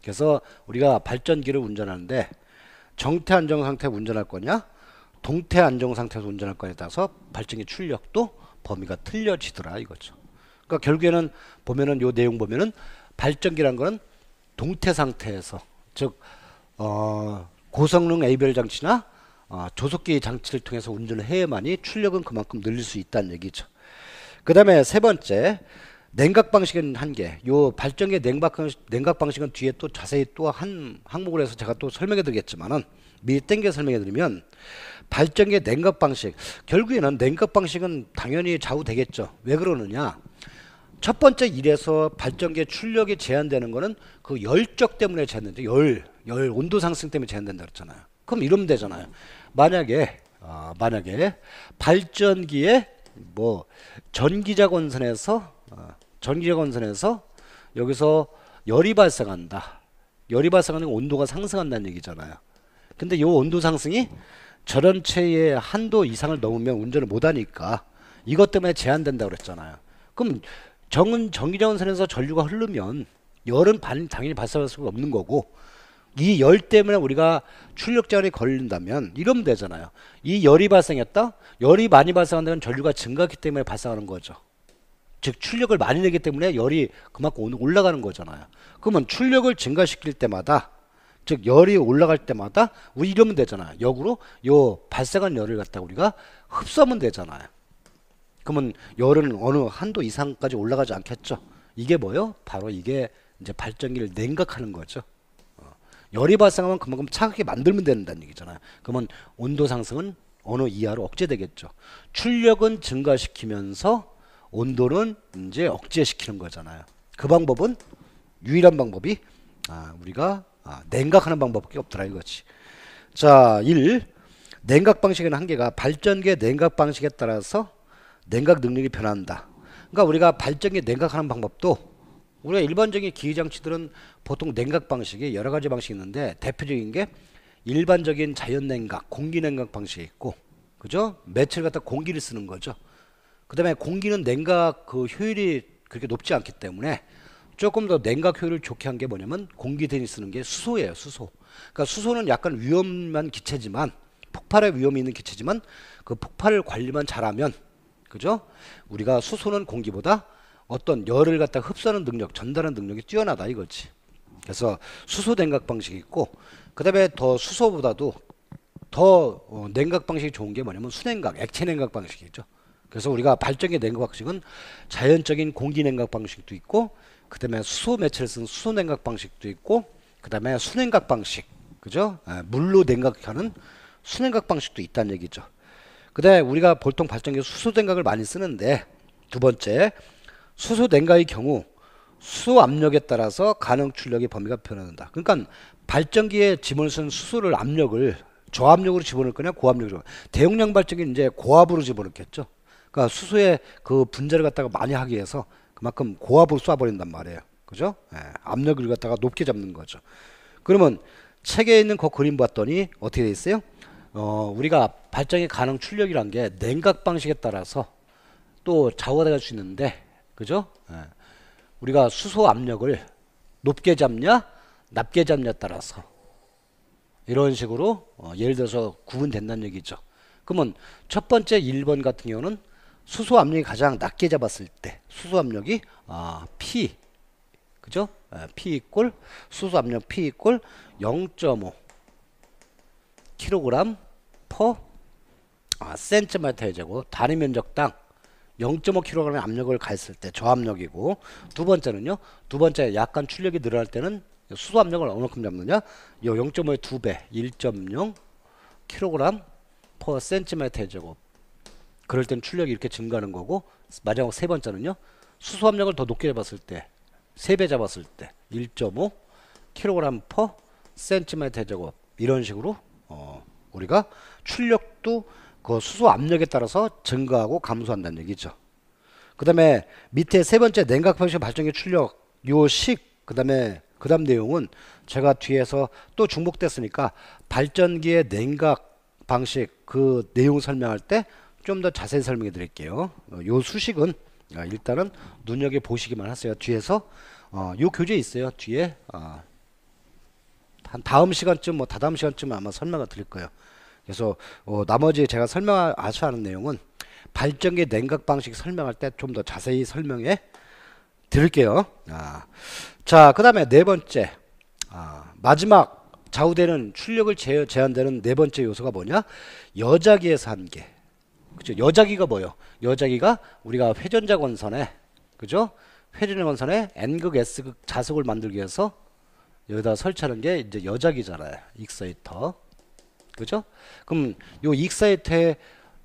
S1: 그래서 우리가 발전기를 운전하는데 정태 안정 상태에서 운전할 거냐 동태 안정 상태에서 운전할 거냐에 따라서 발전기 출력도 범위가 틀려지더라 이거죠. 그러니까 결국에는 보면은 요 내용 보면은 발전기란 거는 동태 상태에서 즉 고성능 AVR 장치나 조속기 장치를 통해서 운전을 해야만이 출력은 그만큼 늘릴 수 있다는 얘기죠. 그 다음에 세 번째 냉각 방식은 한계. 요 발전기의 냉각 방식은 뒤에 또 자세히 또 한 항목을 해서 제가 또 설명해 드리겠지만은 미리 땡겨 설명해 드리면 발전기의 냉각 방식 결국에는 냉각 방식은 당연히 좌우되겠죠. 왜 그러느냐? 첫 번째 일에서 발전기의 출력이 제한되는 거는 그 열적 때문에 제한된다. 열 온도 상승 때문에 제한된다 그랬잖아요. 그럼 이러면 되잖아요. 만약에 발전기에 뭐 전기자 권선에서 여기서 열이 발생한다. 열이 발생하는 온도가 상승한다는 얘기잖아요. 근데 이 온도 상승이 절연체의 한도 이상을 넘으면 운전을 못하니까 이것 때문에 제한된다고 그랬잖아요. 그럼 전기전선에서 전류가 흐르면 열은 당연히 발생할 수가 없는 거고, 이 열 때문에 우리가 출력 제한이 걸린다면 이러면 되잖아요. 이 열이 발생했다? 열이 많이 발생한다면 전류가 증가했기 때문에 발생하는 거죠. 즉 출력을 많이 내기 때문에 열이 그만큼 올라가는 거잖아요. 그러면 출력을 증가시킬 때마다, 즉 열이 올라갈 때마다 우리 이러면 되잖아요. 역으로 요 발생한 열을 갖다 우리가 흡수하면 되잖아요. 그러면 열은 어느 한도 이상까지 올라가지 않겠죠. 이게 뭐요? 바로 이게 이제 발전기를 냉각하는 거죠. 열이 발생하면 그만큼 차갑게 만들면 된다는 얘기잖아요. 그러면 온도 상승은 어느 이하로 억제되겠죠. 출력은 증가시키면서 온도는 이제 억제시키는 거잖아요. 그 방법은 유일한 방법이 우리가 냉각하는 방법밖에 없더라 이거지. 자, 1. 냉각 방식의 한계가 발전기의 냉각 방식에 따라서 냉각 능력이 변한다. 그러니까 우리가 발전기 냉각하는 방법도, 우리가 일반적인 기계장치들은 보통 냉각 방식이 여러 가지 방식이 있는데, 대표적인 게 일반적인 자연 냉각, 공기 냉각 방식이 있고, 그죠? 매체를 갖다 공기를 쓰는 거죠. 그 다음에 공기는 냉각 그 효율이 그렇게 높지 않기 때문에 조금 더 냉각 효율을 좋게 한 게 뭐냐면 공기 대신 쓰는 게 수소예요, 수소. 그러니까 수소는 약간 위험한 기체지만, 폭발의 위험이 있는 기체지만, 그 폭발 관리만 잘하면, 그죠? 우리가 수소는 공기보다 어떤 열을 갖다 흡수하는 능력, 전달하는 능력이 뛰어나다 이거지. 그래서 수소 냉각 방식이 있고, 그 다음에 더 수소보다도 더 냉각 방식이 좋은 게 뭐냐면 수냉각, 액체 냉각 방식이죠. 그래서 우리가 발전기 냉각 방식은 자연적인 공기 냉각 방식도 있고, 그 다음에 수소 매체를 쓴 수소 냉각 방식도 있고, 그 다음에 수냉각 방식, 그죠? 물로 냉각하는 수냉각 방식도 있다는 얘기죠. 그 다음에 우리가 보통 발전기에 수소 냉각을 많이 쓰는데, 두 번째, 수소 냉각의 경우 수소 압력에 따라서 가능 출력의 범위가 변한다. 그러니까 발전기에 집어넣은 수소를 압력을 저압력으로 집어넣을 거냐 고압력으로. 대용량 발전기는 이제 고압으로 집어넣겠죠. 그러니까 수소의 그 분자를 갖다가 많이 하기 위해서 그만큼 고압으로 쏴버린단 말이에요. 그죠? 압력을 갖다가 높게 잡는 거죠. 그러면 책에 있는 그 그림 봤더니 어떻게 돼 있어요? 우리가 발전기 가능 출력이란 게 냉각 방식에 따라서 또 좌우가 수 있는데, 그죠? 우리가 수소 압력을 높게 잡냐 낮게 잡냐에 따라서 이런 식으로 예를 들어서 구분된다는 얘기죠. 그러면 첫 번째 1번 같은 경우는 수소 압력이 가장 낮게 잡았을 때 수소 압력이 P, 그죠? P 이꼴 수소 압력 P 이꼴 0.5 kg per 센티미터의 제곱, 단위 면적당 0.5kg의 압력을 가했을 때 저압력이고, 두 번째는요, 두 번째 약간 출력이 늘어날 때는 수소 압력을 어느 만큼 잡느냐, 요 0.5의 2배 1.0 kg per 센티미터의 제곱. 그럴 땐 출력이 이렇게 증가하는 거고, 마지막 세 번째는요, 수소 압력을 더 높게 잡았을 때 3배 잡았을 때 1.5 kg per 센티미터의 제곱. 이런 식으로 우리가 출력도 그 수소 압력에 따라서 증가하고 감소한다는 얘기죠. 그 다음에 밑에 세 번째 냉각 방식 발전기 출력 요식, 그 다음 내용은 제가 뒤에서 또 중복됐으니까 발전기의 냉각 방식 그 내용 설명할 때 좀 더 자세히 설명해 드릴게요. 요 수식은 일단은 눈여겨 보시기만 하세요. 뒤에서 요 교재 있어요. 뒤에 한 다음 시간쯤 다다음 시간쯤 아마 설명을 드릴 거예요. 그래서 나머지 제가 설명하셔야 하는 내용은 발전기 냉각 방식 설명할 때 좀 더 자세히 설명해 드릴게요. 자, 그 다음에 네 번째, 마지막 좌우되는 출력을 제한되는 네 번째 요소가 뭐냐? 여자기에서 한계. 그죠? 여자기가 뭐예요? 여자기가 우리가 회전자 권선에, 그죠? 회전자 권선에 N극 S극 자석을 만들기 위해서 여기다 설치하는 게 이제 여자기잖아요. 익사이터. 그죠? 그럼 요 익사이터에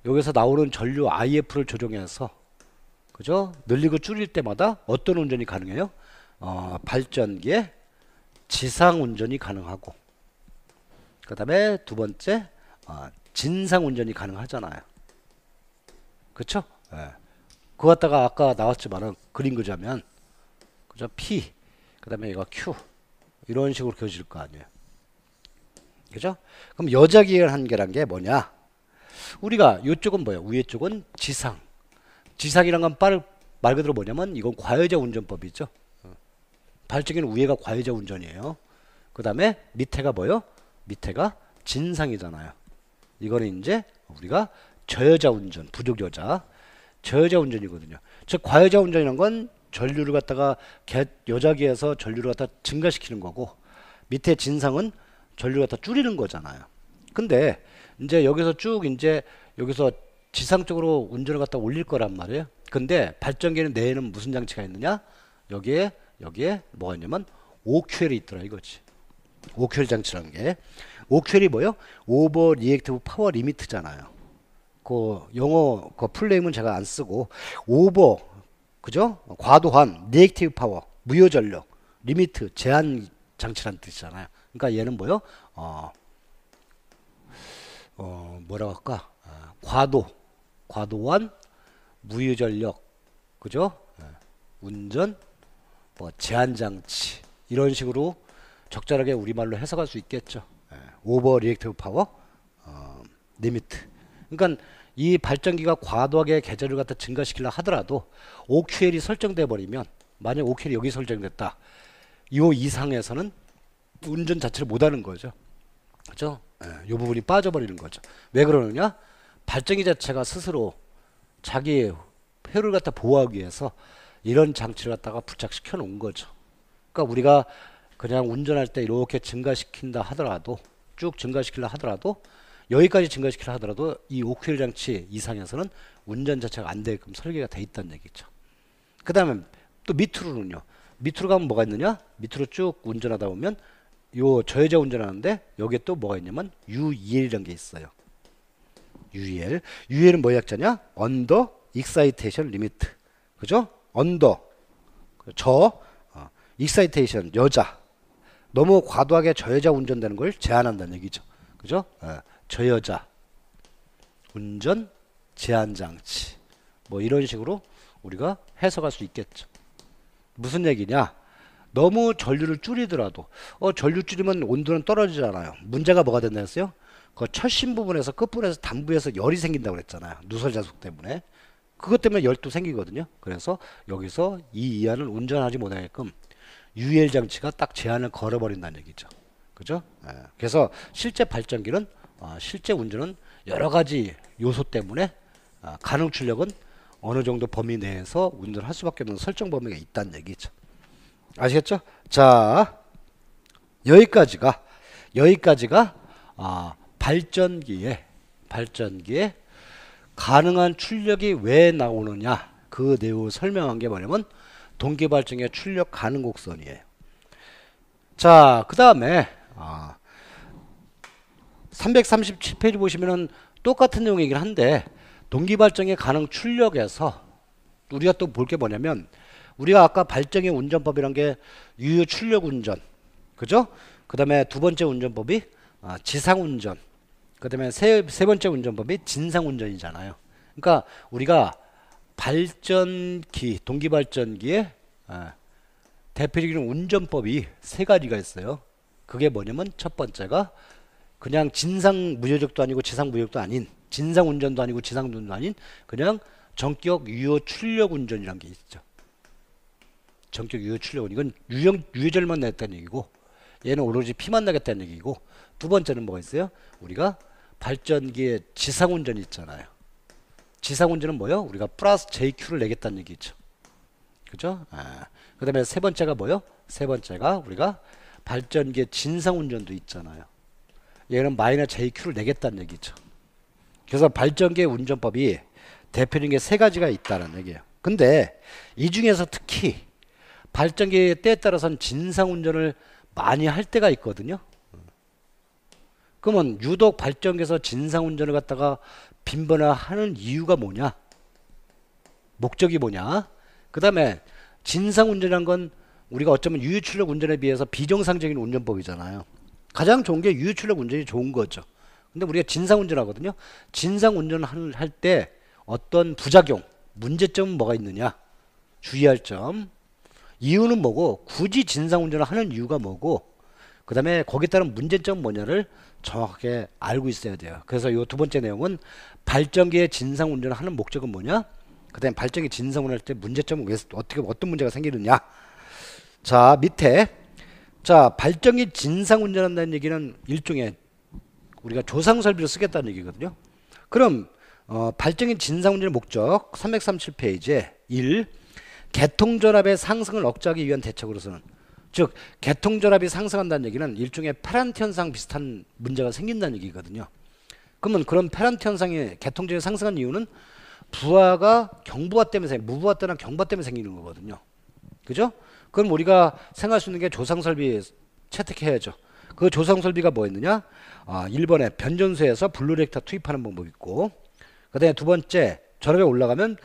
S1: 여기서 나오는 전류 IF를 조정해서, 그죠? 늘리고 줄일 때마다 어떤 운전이 가능해요? 발전기에 지상 운전이 가능하고, 그 다음에 두 번째 진상 운전이 가능하잖아요. 그쵸? 그거 갖다가 아까 나왔지만은 그림 그자면, 그죠? P, 그 다음에 이거 Q 이런 식으로 그려질 거 아니에요. 그죠? 그럼 여자기의 한계란 게 뭐냐? 우리가 이쪽은 뭐예요? 위에 쪽은 지상. 지상이란 건 말 그대로 뭐냐면 이건 과외자 운전법이죠. 발전기는 위에가 과외자 운전이에요. 그 다음에 밑에가 뭐요? 밑에가 진상이잖아요. 이거는 이제 우리가 저여자 운전, 부족여자, 저여자 운전이거든요. 즉 과여자 운전이라는 건 전류를 갖다가 여자기에서 전류를 갖다 증가시키는 거고, 밑에 진상은 전류를 갖다 줄이는 거잖아요. 근데 이제 여기서 쭉 이제 여기서 지상 쪽으로 운전을 갖다 올릴 거란 말이에요. 근데 발전기는 내에는 무슨 장치가 있느냐? 여기에 뭐가 있냐면 OQL이 있더라 이거지. OQL 장치라는 게, OQL이 뭐요? 오버 리액티브 파워 리미트잖아요. 그 영어 그 풀네임은 제가 안 쓰고, 오버, 그죠? 과도한 리액티브 파워, 무효 전력, 리미트 제한 장치란 뜻이잖아요. 그러니까 얘는 뭐요? 뭐라고 할까? 과도한 무효 전력, 그죠? 운전 뭐 제한 장치, 이런 식으로 적절하게 우리말로 해석할 수 있겠죠. 오버 리액티브 파워 리미트. 그러니까 이 발전기가 과도하게 계절을 갖다 증가시키려 하더라도 OQL이 설정돼 버리면, 만약 OQL이 여기 설정됐다, 이 이상에서는 운전 자체를 못 하는 거죠. 그죠? 이 부분이 빠져버리는 거죠. 왜 그러느냐? 발전기 자체가 스스로 자기 회로를 갖다 보호하기 위해서 이런 장치를 갖다가 부착시켜 놓은 거죠. 그러니까 우리가 그냥 운전할 때 이렇게 증가시킨다 하더라도, 쭉 증가시키려 하더라도, 여기까지 증가시키려 하더라도 이 OQL 장치 이상에서는 운전 자체가 안 되게끔 설계가 돼 있다는 얘기죠. 그 다음에 또 밑으로는요. 밑으로 가면 뭐가 있느냐? 밑으로 쭉 운전하다 보면 요 저여자 운전하는데 여기에 또 뭐가 있냐면 UEL이라는 게 있어요. UEL. UEL은 뭐의 약자냐? Under Excitation Limit. 그죠? Under Excitation, 여자. 너무 과도하게 저여자 운전되는 걸 제한한다는 얘기죠. 그죠? 저여자 운전 제한 장치, 뭐 이런 식으로 우리가 해석할 수 있겠죠. 무슨 얘기냐? 너무 전류를 줄이더라도 전류 줄이면 온도는 떨어지잖아요. 문제가 뭐가 된다 했어요? 그 철심 부분에서 끝부분에서 단부에서 열이 생긴다고 그랬잖아요. 누설 자속 때문에. 그것 때문에 열도 생기거든요. 그래서 여기서 이 이하는 운전하지 못하게끔 UL 장치가 딱 제한을 걸어버린다는 얘기죠. 그죠? 그래서 실제 발전기는 실제 운전은 여러 가지 요소 때문에 가능 출력은 어느 정도 범위 내에서 운전할 수밖에 없는 설정 범위가 있다는 얘기죠. 아시겠죠? 자, 여기까지가 발전기에 가능한 출력이 왜 나오느냐, 그 내용을 설명한 게 뭐냐면 동기발전기의 출력 가능 곡선이에요. 자, 그 다음에 337페이지 보시면은 똑같은 내용이긴 한데, 동기발전기 가능 출력에서 우리가 또 볼 게 뭐냐면, 우리가 아까 발전기 운전법이란 게 유효 출력 운전, 그죠? 그 다음에 두 번째 운전법이 지상 운전, 그 다음에 세 번째 운전법이 진상 운전이잖아요. 그러니까 우리가 발전기, 동기발전기에 대표적인 운전법이 세 가지가 있어요. 그게 뭐냐면 첫 번째가 그냥 진상 무효적도 아니고 지상 무효적도 아닌, 진상 운전도 아니고 지상 운전도 아닌 그냥 전격 유효 출력 운전이라는 게 있죠. 전격 유효 출력은 이건 유효절만 냈다는 얘기고, 얘는 오로지 피만 나겠다는 얘기고, 두 번째는 뭐가 있어요? 우리가 발전기의 지상 운전이 있잖아요. 지상 운전은 뭐요? 우리가 플러스 JQ를 내겠다는 얘기죠. 그죠? 그 다음에 세 번째가 뭐요? 세 번째가 우리가 발전기의 진상 운전도 있잖아요. 얘는 마이너스 JQ를 내겠다는 얘기죠. 그래서 발전기의 운전법이 대표적인 게 세 가지가 있다는 얘기예요. 근데 이 중에서 특히 발전기의 때에 따라서는 진상 운전을 많이 할 때가 있거든요. 그러면 유독 발전기에서 진상 운전을 갖다가 빈번하는 이유가 뭐냐? 목적이 뭐냐? 그 다음에 진상 운전이란 건 우리가 어쩌면 유효출력 운전에 비해서 비정상적인 운전법이잖아요. 가장 좋은 게 유효출력 운전이 좋은 거죠. 근데 우리가 진상 운전하거든요. 진상 운전을 할 때 어떤 부작용, 문제점은 뭐가 있느냐? 주의할 점. 이유는 뭐고, 굳이 진상 운전을 하는 이유가 뭐고, 그 다음에 거기에 따른 문제점은 뭐냐를 정확하게 알고 있어야 돼요. 그래서 이 두 번째 내용은 발전기의 진상 운전을 하는 목적은 뭐냐? 그다음에 발전기 진상운전할 때 문제점은 왜 어떤 문제가 생기느냐. 자, 밑에 자, 발전기 진상운전한다는 얘기는 일종의 우리가 조상설비를 쓰겠다는 얘기거든요. 그럼 발전기 진상운전의 목적 337페이지에 1. 개통전압의 상승을 억제하기 위한 대책으로서는, 즉 개통전압이 상승한다는 얘기는 일종의 페란트 현상 비슷한 문제가 생긴다는 얘기거든요. 그러면 그런 페란트 현상이 개통전압이 상승한 이유는 부하가 경부하 때문에 무부하 때나 경부하 때문에 생기는 거거든요. 그죠? 그럼 우리가 생각할 수 있는 게 조상설비 채택해야죠. 그 조상설비가 뭐였느냐? 1번에 변전소에서 블루리액터 투입하는 방법이 있고, 그 다음에 두 번째 전압이 올라가면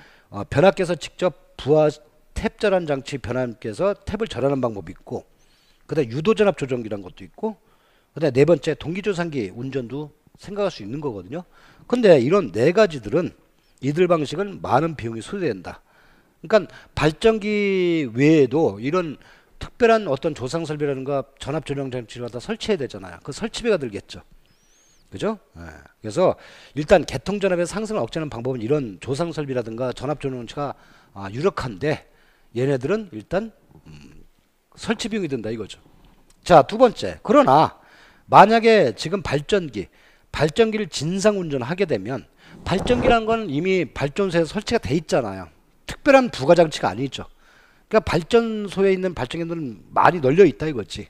S1: 변압기에서 직접 부하 탭 절한 장치 변압기에서 탭을 절하는 방법이 있고, 그 다음에 유도전압 조정기라는 것도 있고, 그 다음에 네 번째 동기조상기 운전도 생각할 수 있는 거거든요. 근데 이런 네 가지들은 이들 방식은 많은 비용이 소요된다. 그러니까 발전기 외에도 이런 특별한 어떤 조상 설비라든가 전압 조정 장치를 갖다 설치해야 되잖아요. 그 설치비가 들겠죠. 그죠? 네. 그래서 일단 개통 전압의 상승을 억제하는 방법은 이런 조상 설비라든가 전압 조정 장치가 유력한데, 얘네들은 일단 설치 비용이 든다 이거죠. 자, 두 번째. 그러나 만약에 지금 발전기를 진상 운전하게 되면, 발전기라는 건 이미 발전소에 설치가 돼 있잖아요. 특별한 부가 장치가 아니죠. 그러니까 발전소에 있는 발전기는 많이 널려 있다 이거지.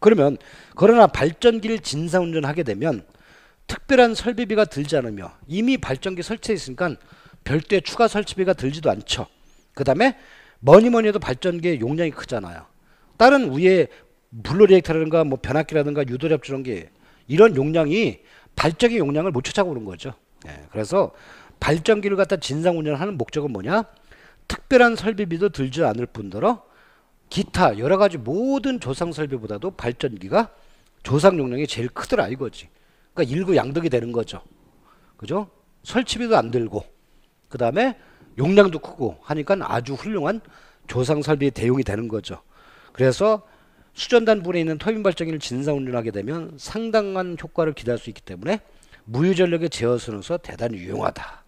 S1: 그러나 발전기를 진상 운전하게 되면 특별한 설비비가 들지 않으며 이미 발전기 설치해 있으니까 별도의 추가 설치비가 들지도 않죠. 그 다음에 뭐니 해도 발전기의 용량이 크잖아요. 다른 위에 블루리액터라든가 뭐 변압기라든가 유도잡 조정기 이런 용량이 발전기 용량을 못 쫓아오는 그런 거죠. 그래서 발전기를 갖다 진상 운전하는 목적은 뭐냐? 특별한 설비비도 들지 않을 뿐더러 기타 여러 가지 모든 조상 설비보다도 발전기가 조상 용량이 제일 크더라 이거지. 그러니까 일거양득이 되는 거죠. 그죠? 설치비도 안 들고, 그 다음에 용량도 크고 하니까 아주 훌륭한 조상 설비 대용이 되는 거죠. 그래서 수전단 부분에 있는 터빈 발전기를 진상 운전하게 되면 상당한 효과를 기대할 수 있기 때문에 무유전력의 제어선으로서 대단히 유용하다.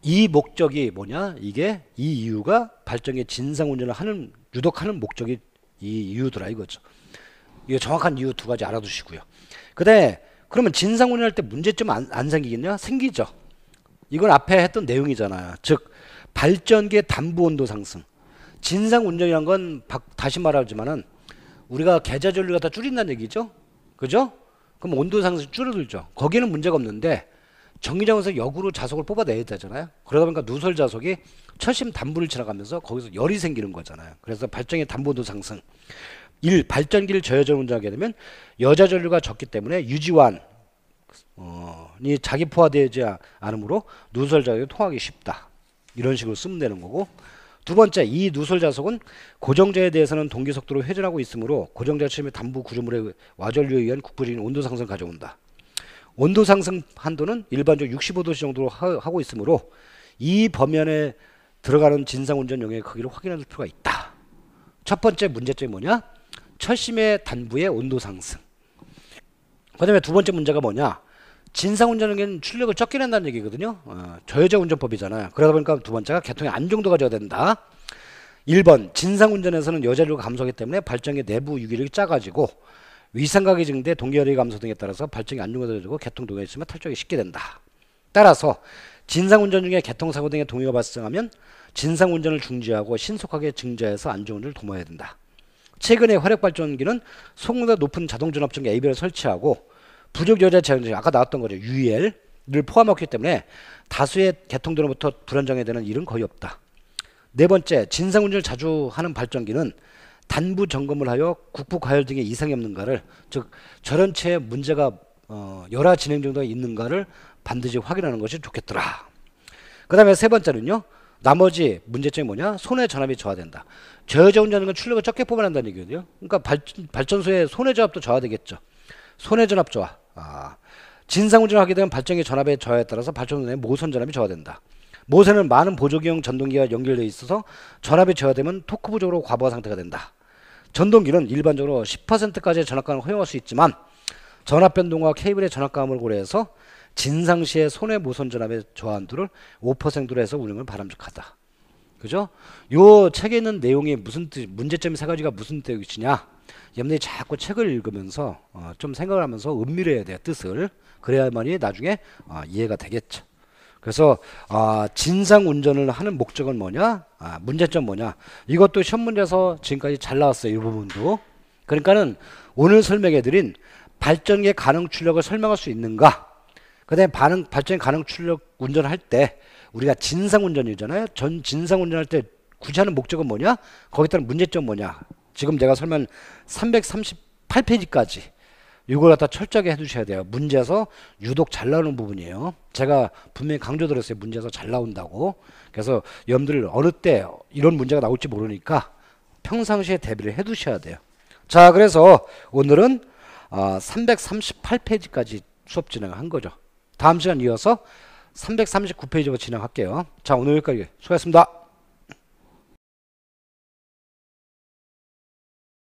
S1: 이 목적이 뭐냐? 이 이유가 발전기 진상 운전을 유독하는 목적이 이 이유더라 이거죠. 이거 정확한 이유 두 가지 알아두시고요. 그러면 진상 운전할 때 문제점 안 생기겠냐? 생기죠. 이건 앞에 했던 내용이잖아요. 즉 발전기의 담부 온도 상승. 진상 운전이란 건 다시 말하지만은 우리가 계좌 전류 갖다 줄인다는 얘기죠. 그죠? 그럼 온도 상승이 줄어들죠. 거기는 문제가 없는데 전기장에서 역으로 자석을 뽑아내야 되잖아요. 그러다 보니까 누설 자석이 철심 담부를 지나가면서 거기서 열이 생기는 거잖아요. 그래서 발전기 담부 온도 상승. 1. 발전기를 저여전 운전하게 되면 여자 전류가 적기 때문에 유지완이 자기포화되지 않으므로 누설 자석이 통하기 쉽다. 이런 식으로 쓰면 되는 거고, 두 번째, 이 누설 자석은 고정자에 대해서는 동기 속도로 회전하고 있으므로 고정자 침의 담부 구조물의 와전류에 의한 국부적인 온도 상승을 가져온다. 온도 상승 한도는 일반적으로 65도 정도로 하고 있으므로 이 범위안에 들어가는 진상 운전 영역의 크기를 확인할 필요가 있다. 첫 번째 문제점이 뭐냐? 철심의 단부의 온도 상승. 그 다음에 두 번째 문제가 뭐냐? 진상 운전은 출력을 적게 낸다는 얘기거든요. 저여자 운전법이잖아요. 그러다 보니까 두 번째가 개통의 안정도가 가져야 된다. 1번 진상 운전에서는 여자류가 감소하기 때문에 발전기 내부 유기력이 작아지고 위상각이 증대 동기열이 감소 등에 따라서 발전기 안정도가 되고 개통 동요가 있으면 탈출하기 쉽게 된다. 따라서 진상 운전 중에 개통사고 등의 동요가 발생하면 진상 운전을 중지하고 신속하게 증자해서 안전운전을 도모해야 된다. 최근에 화력발전기는 소금보다 높은 자동전압전기 ABL을 설치하고 부족 여자 제한제 아까 나왔던 거죠. UEL을 포함했기 때문에 다수의 개통도로부터 불안정해야 되는 일은 거의 없다. 네 번째, 진상 운전을 자주 하는 발전기는 단부 점검을 하여 국부 과열 등의 이상이 없는가를, 즉 절연체에 문제가 열화 진행 정도가 있는가를 반드시 확인하는 것이 좋겠더라. 그 다음에 세 번째는요, 나머지 문제점이 뭐냐? 손해 전압이 저하된다. 저여자 운전하는 건 출력을 적게 뽑아낸다는 얘기거든요. 그러니까 발전소의 손해 전압도 저하되겠죠. 손해 전압 저하. 진상 운전을 하게 되면 발전기 전압의 저하에 따라서 발전소의 모선 전압이 저하된다. 모선은 많은 보조기형 전동기가 연결되어 있어서 전압이 저하되면 토크 부족으로 과부하 상태가 된다. 전동기는 일반적으로 10%까지의 전압감을 허용할 수 있지만 전압 변동과 케이블의 전압감을 고려해서 진상시의 손해보선전압의 저한도를 5%로 해서 운영을 바람직하다. 그죠? 요 책에 있는 내용이 무슨 뜻, 문제점이 세 가지가 무슨 뜻이냐? 여러분들이 자꾸 책을 읽으면서 좀 생각을 하면서 은밀해야 돼요, 뜻을. 그래야만이 나중에 이해가 되겠죠. 그래서 진상 운전을 하는 목적은 뭐냐? 문제점 뭐냐? 이것도 시험 문제에서 지금까지 잘 나왔어요, 이 부분도. 그러니까는 오늘 설명해드린 발전기의 가능 출력을 설명할 수 있는가? 그다음에 발전기 가능 출력 운전할 때 우리가 진상 운전이잖아요. 진상 운전할 때 굳이 하는 목적은 뭐냐? 거기에 따른 문제점 뭐냐? 지금 제가 설명 338페이지까지 이걸 갖다 철저하게 해두셔야 돼요. 문제에서 유독 잘 나오는 부분이에요. 제가 분명히 강조드렸어요. 문제에서 잘 나온다고. 그래서 여러분들 어느 때 이런 문제가 나올지 모르니까 평상시에 대비를 해두셔야 돼요. 자, 그래서 오늘은 338페이지까지 수업 진행한 거죠. 다음 시간 이어서 339페이지로 진행할게요. 자, 오늘 여기까지 수고하셨습니다.